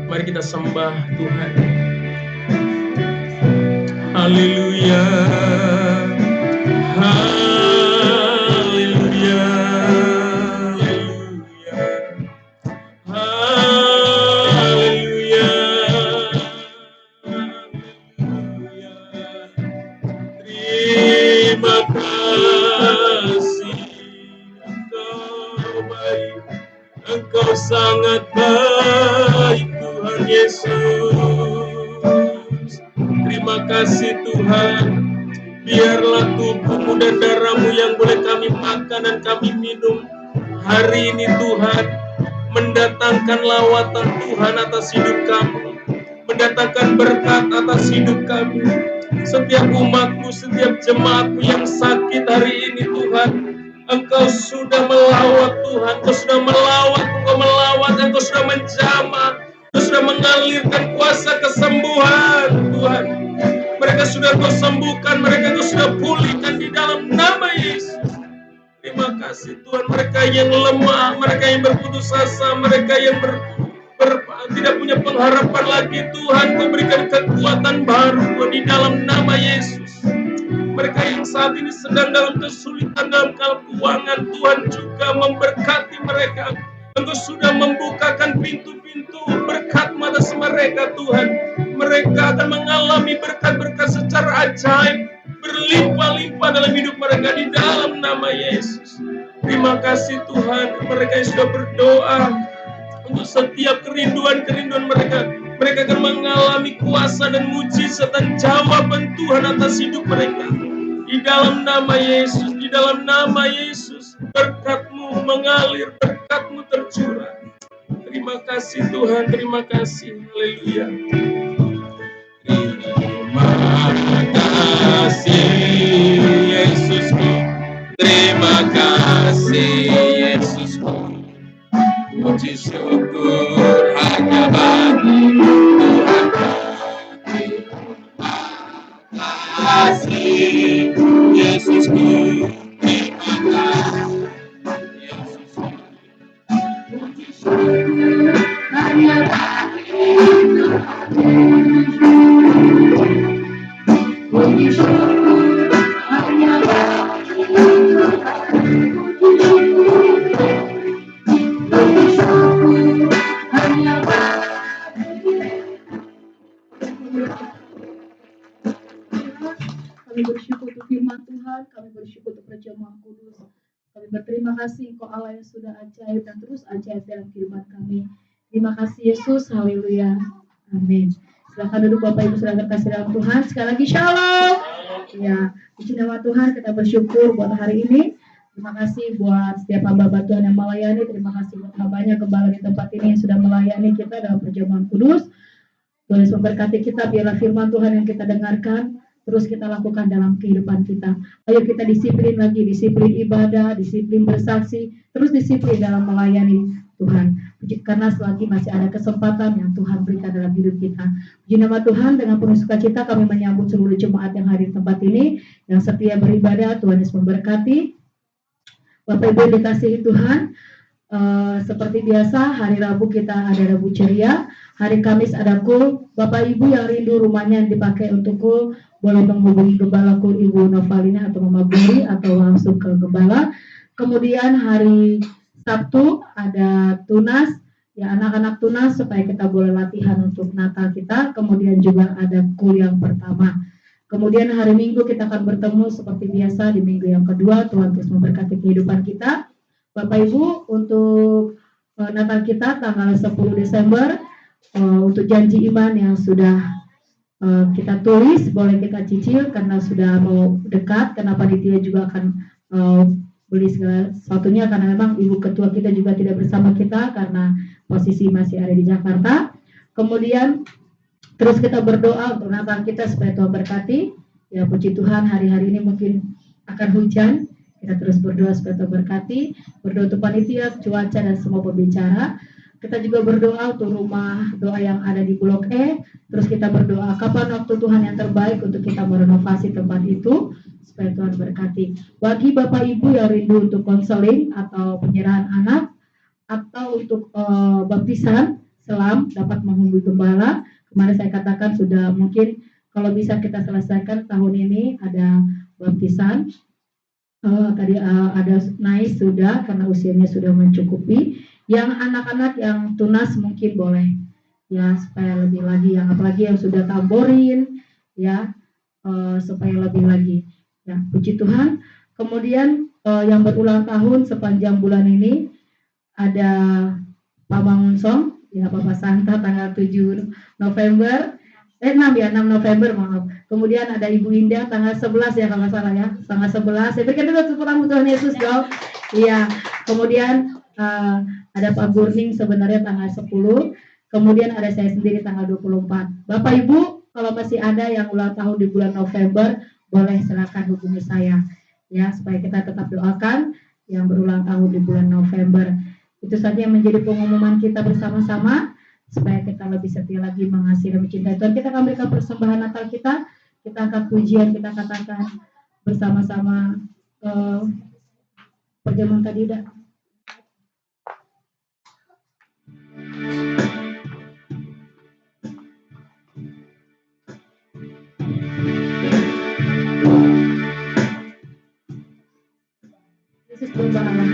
Mari kita sembah Tuhan. Haleluya. Haleluya. Haleluya. Terima kasih. Engkau baik, Engkau sangat baik Tuhan Yesus. Terima kasih Tuhan. Biarlah tubuhmu dan darahmu yang boleh kami makan dan kami minum hari ini Tuhan, mendatangkan lawatan Tuhan atas hidup kami, mendatangkan berkat atas hidup kami. Setiap umatmu, setiap jemaatmu yang sakit hari ini Tuhan, Engkau sudah melawat Tuhan, Engkau sudah melawat, Engkau sudah menjamah, Engkau sudah mengalirkan kuasa kesembuhan Tuhan. Mereka sudah Engkau sembuhkan, mereka Engkau sudah pulihkan di dalam nama Yesus. Terima kasih Tuhan, mereka yang lemah, mereka yang berputus asa, mereka yang tidak punya pengharapan lagi Tuhan, Kau berikan kekuatan baru di dalam nama Yesus. Mereka yang saat ini sedang dalam kesulitan, dalam keuangan, Tuhan juga memberkati mereka. Engkau sudah membukakan pintu-pintu berkat-Mu atas mereka Tuhan. Mereka akan mengalami berkat-berkat secara ajaib, berlimpah-limpah dalam hidup mereka di dalam nama Yesus. Terima kasih Tuhan, mereka yang sudah berdoa untuk setiap kerinduan-kerinduan mereka. Mereka akan mengalami kuasa dan mujizat dan jawaban Tuhan atas hidup mereka. Di dalam nama Yesus, di dalam nama Yesus, berkat-Mu mengalir, berkat-Mu tercurah. Terima kasih Tuhan, terima kasih. Haleluya. Terima kasih Yesusku, terima kasih Yesusku. Puji syukur hanya bagi Tuhan kami. Kasih Yesusku, terima kasih Yesusku. Puji syukur hanya bagi Tuhan. Puji syukur hanya bagi Tuhan. Kami bersyukur untuk firman Tuhan, kami bersyukur untuk perjamuan kudus. Kami berterima kasih Engkau Allah yang sudah ajaib dan terus ajaib dalam kehidupan kami. Terima kasih Yesus, haleluya, amin. Silakan duduk Bapak Ibu saudara terkasih dalam Tuhan. Sekali lagi shalom. Ya, puji nama Tuhan, kita bersyukur buat hari ini. Terima kasih buat setiap hamba Tuhan yang melayani. Terima kasih buat hambanya gembala di tempat ini yang sudah melayani kita dalam perjamuan kudus. Tuhan Yesus memberkati kita, biarlah firman Tuhan yang kita dengarkan terus kita lakukan dalam kehidupan kita. Ayo kita disiplin lagi, disiplin ibadah, disiplin bersaksi, terus disiplin dalam melayani Tuhan. Puji karena selagi masih ada kesempatan yang Tuhan berikan dalam hidup kita. Puji nama Tuhan, dengan penuh sukacita kami menyambut seluruh jemaat yang hadir di tempat ini, yang setia beribadah. Tuhan Yesus memberkati. Bapak Ibu yang dikasihi Tuhan, seperti biasa hari Rabu kita ada Rabu ceria, hari Kamis ada kul. Bapak Ibu yang rindu rumahnya yang dipakai untuk kul, boleh menghubungi Gembala Kul Ibu Novalina atau Mama Guri atau langsung ke Gembala. Kemudian hari Sabtu ada tunas, ya anak-anak tunas supaya kita boleh latihan untuk Natal kita. Kemudian juga ada kul yang pertama. Kemudian hari Minggu kita akan bertemu seperti biasa di minggu yang kedua. Tuhan terus memberkati kehidupan kita. Bapak Ibu, untuk Natal kita tanggal 10 Desember, untuk janji iman yang sudah kita tulis, boleh kita cicil karena sudah mau dekat, karena panitia juga akan beli segala sesuatunya, karena memang Ibu Ketua kita juga tidak bersama kita karena posisi masih ada di Jakarta. Kemudian terus kita berdoa untuk Natal kita supaya Tuhan berkati. Ya puji Tuhan, hari-hari ini mungkin akan hujan. Kita terus berdoa supaya Tuhan berkati, berdoa untuk panitia, cuaca dan semua pembicara. Kita juga berdoa untuk rumah doa yang ada di Blok E. Terus kita berdoa kapan waktu Tuhan yang terbaik untuk kita merenovasi tempat itu supaya Tuhan berkati. Bagi Bapak Ibu yang rindu untuk konseling atau penyerahan anak atau untuk baptisan selam, dapat menghubungi gembala. Kemarin saya katakan sudah mungkin kalau bisa kita selesaikan tahun ini ada baptisan. Tadi ada naik sudah karena usianya sudah mencukupi. Yang anak-anak yang tunas mungkin boleh ya supaya lebih lagi, yang apalagi yang sudah tamborin ya supaya lebih lagi ya puji Tuhan. Kemudian yang berulang tahun sepanjang bulan ini ada Pak Mangunsong ya, Bapak Santa tanggal 7 November 6 November maaf. Kemudian ada Ibu Indah tanggal 11 ya kalau nggak salah ya, tanggal 11. Saya berikan dulu tepuk tangan Tuhan Yesus dong. Iya. Kemudian ada Pak Burning sebenarnya tanggal 10. Kemudian ada saya sendiri tanggal 24. Bapak Ibu kalau masih ada yang ulang tahun di bulan November, boleh silakan hubungi saya ya supaya kita tetap doakan yang berulang tahun di bulan November. Itu saja yang menjadi pengumuman kita bersama-sama supaya kita lebih setia lagi mengasihi dan mencintai Tuhan. Kita akan berikan persembahan Natal kita angkat pujian, kita katakan bersama-sama perjamuan tadi udah. Yesus domba Allah.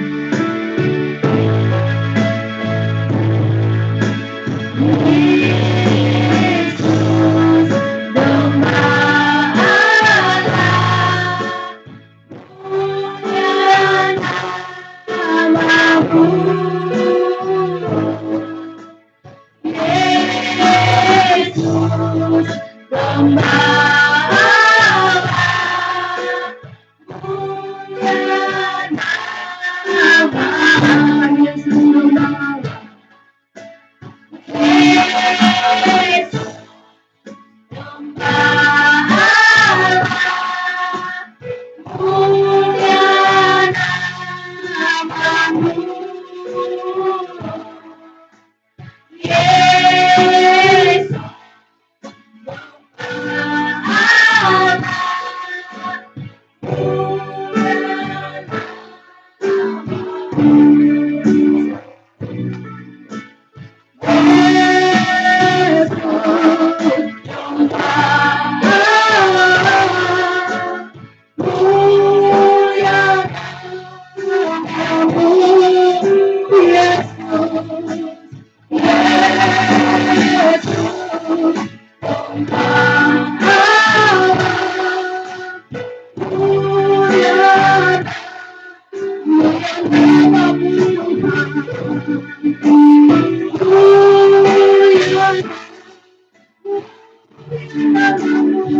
Mari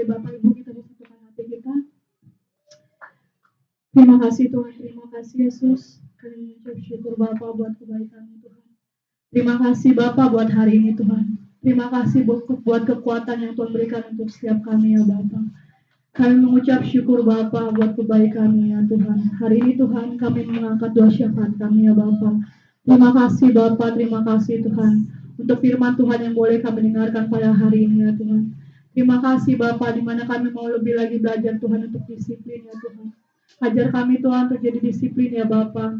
Bapak Ibu kita bersatukan hati kita. Terima kasih Tuhan, terima kasih Yesus. Kami mengucap syukur Bapak buat kebaikan Tuhan. Terima kasih Bapak buat hari ini Tuhan. Terima kasih buat kekuatan yang Tuhan berikan untuk setiap kami ya Bapak. Kami mengucap syukur Bapak buat kebaikan-Nya ya Tuhan. Hari ini Tuhan kami mengangkat doa syafaat kami ya Bapak. Terima kasih Bapak, terima kasih Tuhan. Untuk firman Tuhan yang boleh kami dengarkan pada hari ini ya Tuhan. Terima kasih Bapak, di mana kami mau lebih lagi belajar Tuhan untuk disiplin ya Tuhan. Ajar kami Tuhan untuk jadi disiplin ya Bapak.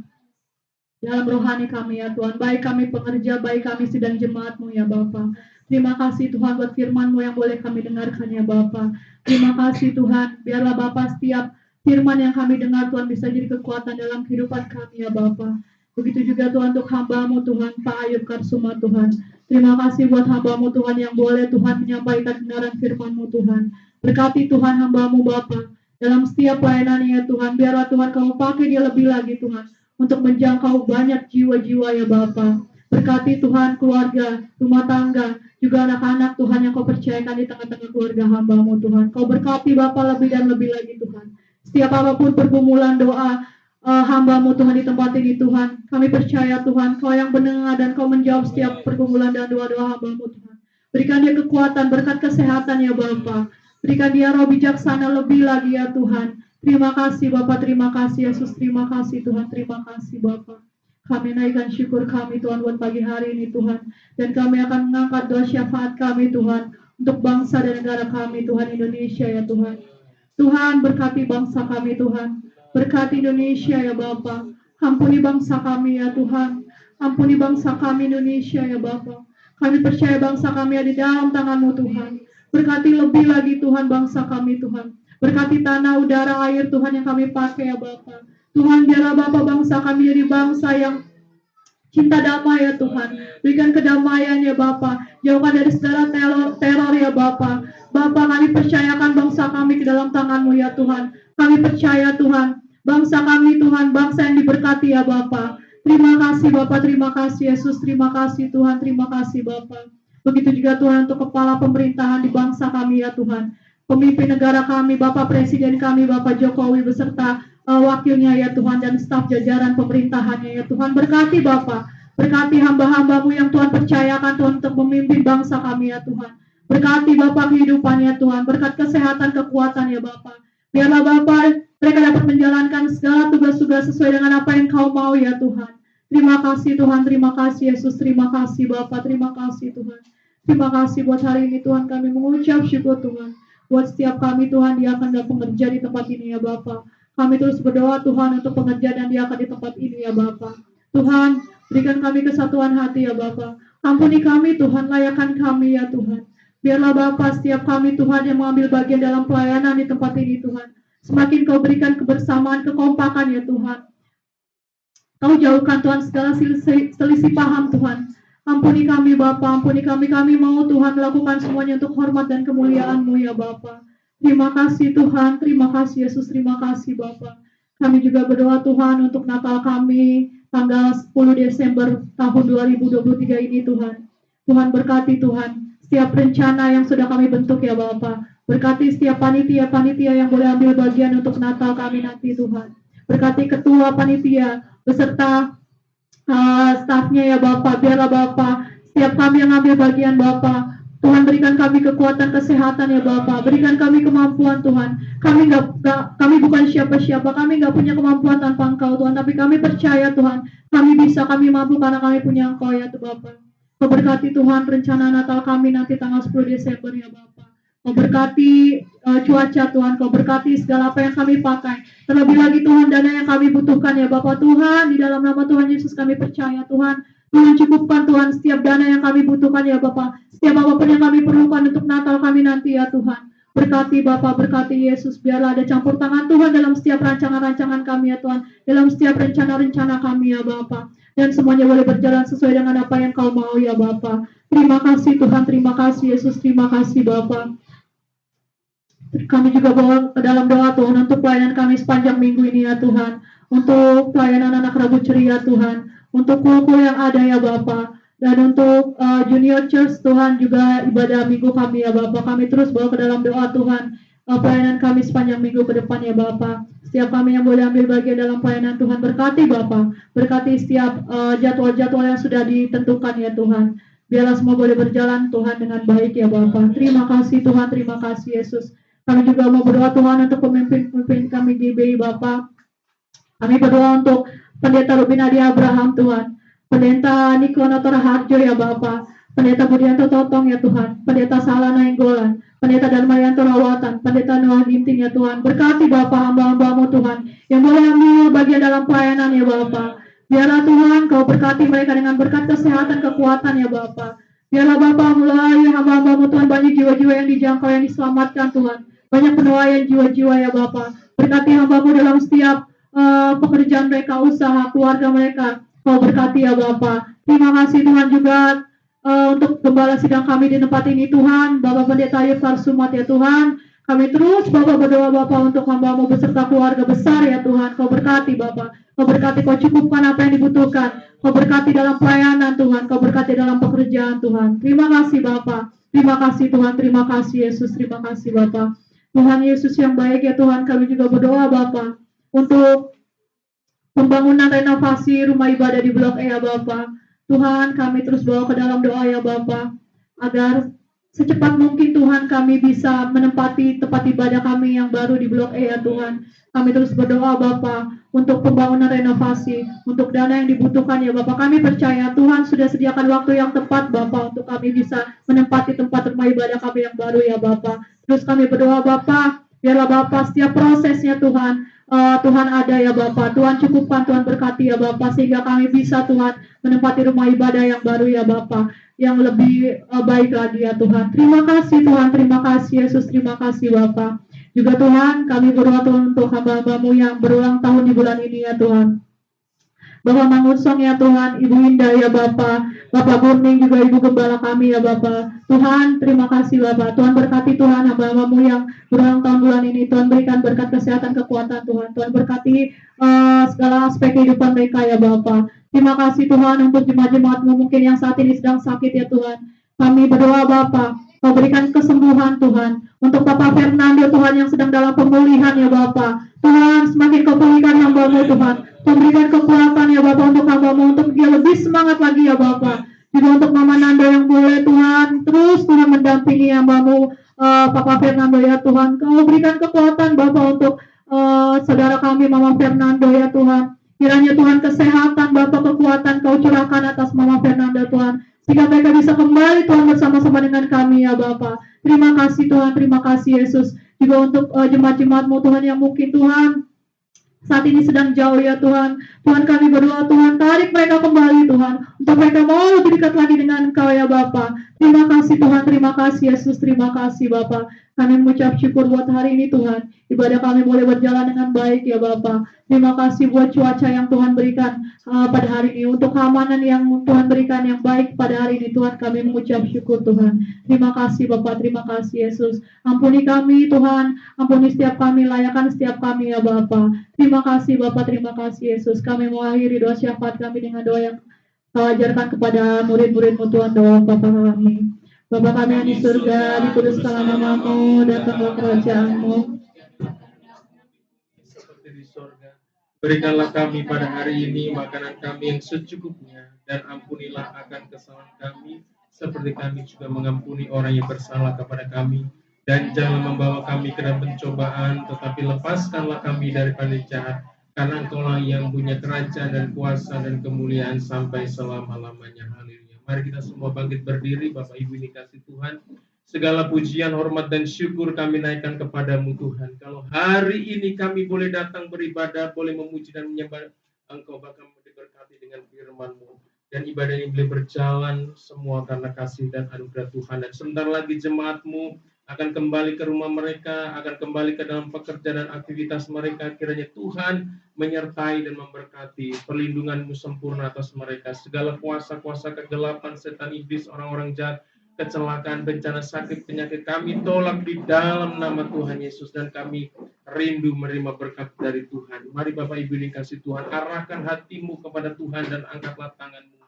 Dalam rohani kami ya Tuhan, baik kami pekerja, baik kami sedang jemaat-Mu ya Bapak. Terima kasih Tuhan buat firman-Mu yang boleh kami dengarkan ya Bapak. Terima kasih Tuhan, biarlah Bapak setiap firman yang kami dengar Tuhan bisa jadi kekuatan dalam kehidupan kami ya Bapak. Begitu juga Tuhan untuk hamba-Mu Tuhan, Pak Ayub Karsuma Tuhan. Terima kasih buat hamba-Mu Tuhan yang boleh Tuhan menyampaikan kebenaran firman-Mu Tuhan. Berkati Tuhan hamba-Mu Bapak dalam setiap pelayanannya ya Tuhan. Biarlah Tuhan Kamu pakai dia lebih lagi Tuhan untuk menjangkau banyak jiwa-jiwa ya Bapak. Berkati Tuhan keluarga, rumah tangga, juga anak-anak Tuhan yang Kau percayakan di tengah-tengah keluarga hamba-Mu Tuhan. Kau berkati Bapak lebih dan lebih lagi Tuhan. Setiap apapun pergumulan doa hamba-Mu Tuhan di tempat ini Tuhan. Kami percaya Tuhan Kau yang mendengar dan Kau menjawab setiap pergumulan dan doa-doa hamba-Mu Tuhan. Berikan dia kekuatan, berkat kesehatan ya Bapak. Berikan dia roh bijaksana lebih lagi ya Tuhan. Terima kasih Bapak, terima kasih Yesus, terima kasih Tuhan, terima kasih Bapak. Kami naikkan syukur kami Tuhan buat pagi hari ini Tuhan. Dan kami akan mengangkat doa syafaat kami Tuhan untuk bangsa dan negara kami Tuhan Indonesia ya Tuhan. Tuhan berkati bangsa kami Tuhan. Berkati Indonesia ya Bapak. Ampuni bangsa kami ya Tuhan. Ampuni bangsa kami Indonesia ya Bapak. Kami percaya bangsa kami ada di dalam tangan-Mu Tuhan. Berkati lebih lagi Tuhan bangsa kami Tuhan. Berkati tanah, udara, air Tuhan yang kami pakai ya Bapak. Tuhan biarlah Bapak bangsa kami jadi bangsa yang cinta damai ya Tuhan. Berikan kedamaian ya Bapak. Jauhkan dari segala teror ya Bapak. Bapak kami percayakan bangsa kami ke dalam tangan-Mu ya Tuhan. Kami percaya Tuhan. Bangsa kami Tuhan, bangsa yang diberkati ya Bapak. Terima kasih Bapak, terima kasih Yesus. Terima kasih Tuhan, terima kasih Bapak. Begitu juga Tuhan untuk kepala pemerintahan di bangsa kami ya Tuhan. Pemimpin negara kami, Bapak Presiden kami, Bapak Jokowi beserta wakilnya ya Tuhan dan staf jajaran pemerintahannya ya Tuhan. Berkati Bapak, berkati hamba-hamba-Mu yang Tuhan percayakan Tuhan untuk memimpin bangsa kami ya Tuhan. Berkati Bapak kehidupannya Tuhan, berkat kesehatan, kekuatan ya Bapak. Biarlah Bapak mereka dapat menjalankan segala tugas-tugas sesuai dengan apa yang Kau mau ya Tuhan. Terima kasih Tuhan, terima kasih Yesus, terima kasih Bapak, terima kasih Tuhan. Terima kasih buat hari ini Tuhan, kami mengucap syukur Tuhan. Buat setiap kami Tuhan, dia akan dapat pengerja di tempat ini ya Bapak. Kami terus berdoa Tuhan untuk pengerja dan dia akan di tempat ini ya Bapak. Tuhan, berikan kami kesatuan hati ya Bapak. Ampuni kami Tuhan, layakan kami ya Tuhan. Biarlah Bapak setiap kami Tuhan yang mengambil bagian dalam pelayanan di tempat ini Tuhan. Semakin Kau berikan kebersamaan, kekompakan ya Tuhan. Kau jauhkan Tuhan segala selisih paham Tuhan. Ampuni kami Bapa, ampuni kami mau Tuhan melakukan semuanya untuk hormat dan kemuliaan-Mu ya Bapa. Terima kasih Tuhan, terima kasih Yesus, terima kasih Bapa. Kami juga berdoa Tuhan untuk Natal kami tanggal 10 Desember tahun 2023 ini Tuhan. Tuhan berkati Tuhan setiap rencana yang sudah kami bentuk ya Bapa. Berkati setiap panitia-panitia yang boleh ambil bagian untuk Natal kami nanti Tuhan. Berkati ketua panitia beserta stafnya ya Bapak, biarlah Bapak setiap kami yang ambil bagian Bapak, Tuhan berikan kami kekuatan kesehatan ya Bapak, berikan kami kemampuan Tuhan. Kami bukan siapa-siapa, kami nggak punya kemampuan tanpa Engkau Tuhan, tapi kami percaya Tuhan, kami bisa, kami mampu karena kami punya Engkau ya Bapak. Kau berkati Tuhan rencana Natal kami nanti tanggal 10 Desember ya Bapak. Kau berkati cuaca Tuhan, Kau berkati segala apa yang kami pakai. Terlebih lagi Tuhan dana yang kami butuhkan ya Bapak Tuhan. Di dalam nama Tuhan Yesus kami percaya Tuhan. Tuhan cukupkan Tuhan setiap dana yang kami butuhkan ya Bapak. Setiap apapun yang kami perlukan untuk Natal kami nanti ya Tuhan. Berkati Bapak, berkati Yesus. Biarlah ada campur tangan Tuhan dalam setiap rancangan-rancangan kami ya Tuhan. Dalam setiap rencana-rencana kami ya Bapak. Dan semuanya boleh berjalan sesuai dengan apa yang Kau mau ya Bapak. Terima kasih Tuhan, terima kasih Yesus, terima kasih Bapak. Kami juga bawa ke dalam doa Tuhan untuk pelayanan kami sepanjang minggu ini ya Tuhan. untuk pelayanan anak Rabu Ceria Tuhan, untuk kul-kul yang ada ya Bapa, dan untuk Junior Church Tuhan juga ibadah minggu kami ya Bapa, kami terus bawa ke dalam doa Tuhan, pelayanan kami sepanjang minggu ke depan ya Bapa. Setiap kami yang boleh ambil bagian dalam pelayanan Tuhan, berkati Bapa, berkati setiap jadwal-jadwal yang sudah ditentukan ya Tuhan. Biarlah semua boleh berjalan Tuhan dengan baik ya Bapa. Terima kasih Tuhan, terima kasih Yesus. Kami juga mau berdoa Tuhan untuk pemimpin-pemimpin kami di BI Bapa. Kami berdoa untuk Pendeta Rubin Adi Abraham Tuhan, Pendeta Niko Notora Harjo ya Bapa, Pendeta Budianto Totong ya Tuhan, Pendeta Sala Nainggolan, Pendeta Darmayanto Rawatan, Pendeta Noah Ginting ya Tuhan. Berkati Bapa hamba-hambamu Tuhan yang boleh ambil bagian dalam pelayanan ya Bapa. Biarlah Tuhan Kau berkati mereka dengan berkat kesehatan, kekuatan ya Bapa. Biarlah Bapa melalui hamba-hambamu Tuhan banyak jiwa-jiwa yang dijangkau, yang diselamatkan Tuhan. Banyak penuaian jiwa-jiwa ya Bapa. Berkati hambamu dalam setiap pekerjaan mereka, usaha, keluarga mereka. Kau berkati ya Bapa. Terima kasih Tuhan juga untuk gembala sidang kami di tempat ini Tuhan, Bapak Pendeta Ayub Karsumat ya Tuhan. Kami terus Bapak berdoa Bapak untuk hambamu beserta keluarga besar ya Tuhan. Kau berkati Bapak. Kau berkati, Kau cukupkan apa yang dibutuhkan. Kau berkati dalam pelayanan Tuhan. Kau berkati dalam pekerjaan Tuhan. Terima kasih Bapak. Terima kasih Tuhan. Terima kasih Yesus. Terima kasih Bapak. Tuhan Yesus yang baik ya Tuhan. Kami juga berdoa Bapak untuk pembangunan renovasi rumah ibadah di Blok E ya Bapak. Tuhan, kami terus bawa ke dalam doa ya Bapak, agar secepat mungkin Tuhan kami bisa menempati tempat ibadah kami yang baru di Blok E ya Tuhan. Kami terus berdoa Bapak untuk pembangunan renovasi, untuk dana yang dibutuhkan ya Bapak. Kami percaya Tuhan sudah sediakan waktu yang tepat Bapak untuk kami bisa menempati tempat rumah ibadah kami yang baru ya Bapak. Terus kami berdoa Bapak, biarlah Bapak setiap prosesnya Tuhan, Tuhan ada ya Bapak. Tuhan cukupkan, Tuhan berkati ya Bapak, sehingga kami bisa Tuhan menempati rumah ibadah yang baru ya Bapak, yang lebih baik lagi ya Tuhan. Terima kasih Tuhan, terima kasih Yesus, terima kasih Bapak. Juga Tuhan, kami berdoa Tuhan untuk hamba-hambamu yang berulang tahun di bulan ini ya Tuhan. Bapak Mangusong ya Tuhan, Ibu Indah ya Bapak, Bapak Burning juga Ibu Gembala kami ya Bapak. Tuhan, terima kasih Bapak. Tuhan berkati Tuhan hamba-hambamu yang berulang tahun bulan ini. Tuhan berikan berkat kesehatan, kekuatan Tuhan. Tuhan berkati segala aspek kehidupan mereka ya Bapak. Terima kasih Tuhan untuk jemaat-jemaatmu mungkin yang saat ini sedang sakit ya Tuhan. Kami berdoa Bapak, Kau berikan kesembuhan Tuhan. Untuk Bapak Fernando Tuhan yang sedang dalam pemulihan ya Bapak. Tuhan, semakin Kau pulihkan hamba-Mu Tuhan. Memberikan kekuatan ya Bapak untuk hamba-Mu, untuk dia lebih semangat lagi ya Bapak. Juga untuk Mama Nanda yang boleh Tuhan terus Tuhan mendampingi hamba-Mu, Papa Fernando ya Tuhan. Kau berikan kekuatan Bapak untuk saudara kami Mama Fernando ya Tuhan. Kiranya Tuhan kesehatan Bapak, kekuatan Kau curahkan atas Mama Fernando Tuhan, sehingga mereka bisa kembali Tuhan bersama-sama dengan kami ya Bapak. Terima kasih Tuhan, terima kasih Yesus. Juga untuk jemaat-jemaat-Mu Tuhan yang mungkin Tuhan saat ini sedang jauh ya Tuhan. Tuhan kami berdoa Tuhan, tarik mereka kembali Tuhan, untuk mereka mau lebih dekat lagi dengan Engkau ya Bapa. Terima kasih Tuhan, terima kasih Yesus, terima kasih Bapa. Kami mengucap syukur buat hari ini Tuhan. Ibadah kami boleh berjalan dengan baik ya Bapa. Terima kasih buat cuaca yang Tuhan berikan pada hari ini, untuk keamanan yang Tuhan berikan yang baik pada hari ini Tuhan. Kami mengucap syukur Tuhan. Terima kasih Bapa, terima kasih Yesus. Ampuni kami Tuhan, ampuni setiap kami, layakan setiap kami ya Bapa. Terima kasih Bapak, terima kasih Yesus. Kami mengakhiri doa syafaat kami dengan doa yang Kau ajarkan kepada murid-murid-Mu Tuhan, doa Bapa kami. Bapa kami yang di surga, dikuduskanlah nama-Mu, datanglah kerajaan-Mu. Seperti di sorga. Berikanlah kami pada hari ini makanan kami yang secukupnya, dan ampunilah akan kesalahan kami, seperti kami juga mengampuni orang yang bersalah kepada kami. Dan jangan membawa kami ke dalam pencobaan, tetapi lepaskanlah kami daripada jahat, karena Engkaulah yang punya kerajaan dan kuasa dan kemuliaan sampai selama-lamanya. Haleluya. Mari kita semua bangkit berdiri. Bapak Ibu ini kasih Tuhan, segala pujian, hormat, dan syukur kami naikkan kepadamu Tuhan. Kalau hari ini kami boleh datang beribadah, boleh memuji dan menyembah Engkau, bahkan diberkati dengan firman-Mu. Dan ibadah ini boleh berjalan semua karena kasih dan anugerah Tuhan. Dan sebentar lagi jemaat-Mu akan kembali ke rumah mereka, akan kembali ke dalam pekerjaan dan aktivitas mereka. Kiranya Tuhan menyertai dan memberkati, perlindungan-Mu sempurna atas mereka. Segala kuasa-kuasa kegelapan, setan, iblis, orang-orang jahat, kecelakaan, bencana, sakit, penyakit, kami tolak di dalam nama Tuhan Yesus. Dan kami rindu menerima berkat dari Tuhan. Mari Bapak Ibu yang kasih Tuhan, arahkan hatimu kepada Tuhan dan angkatlah tanganmu.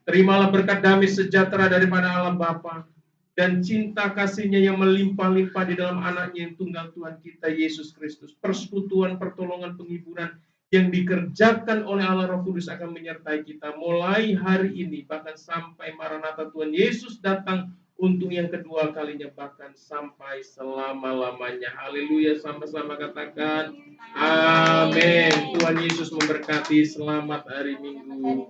Terimalah berkat damai sejahtera daripada Allah Bapa dan cinta kasih-Nya yang melimpah-limpah di dalam anaknya yang tunggal Tuhan kita Yesus Kristus. Persekutuan, pertolongan, penghiburan yang dikerjakan oleh Allah Roh Kudus akan menyertai kita mulai hari ini bahkan sampai Maranatha Tuhan Yesus datang untuk yang kedua kalinya, bahkan sampai selama-lamanya. Haleluya, sama-sama katakan amin. Tuhan Yesus memberkati. Selamat hari Minggu.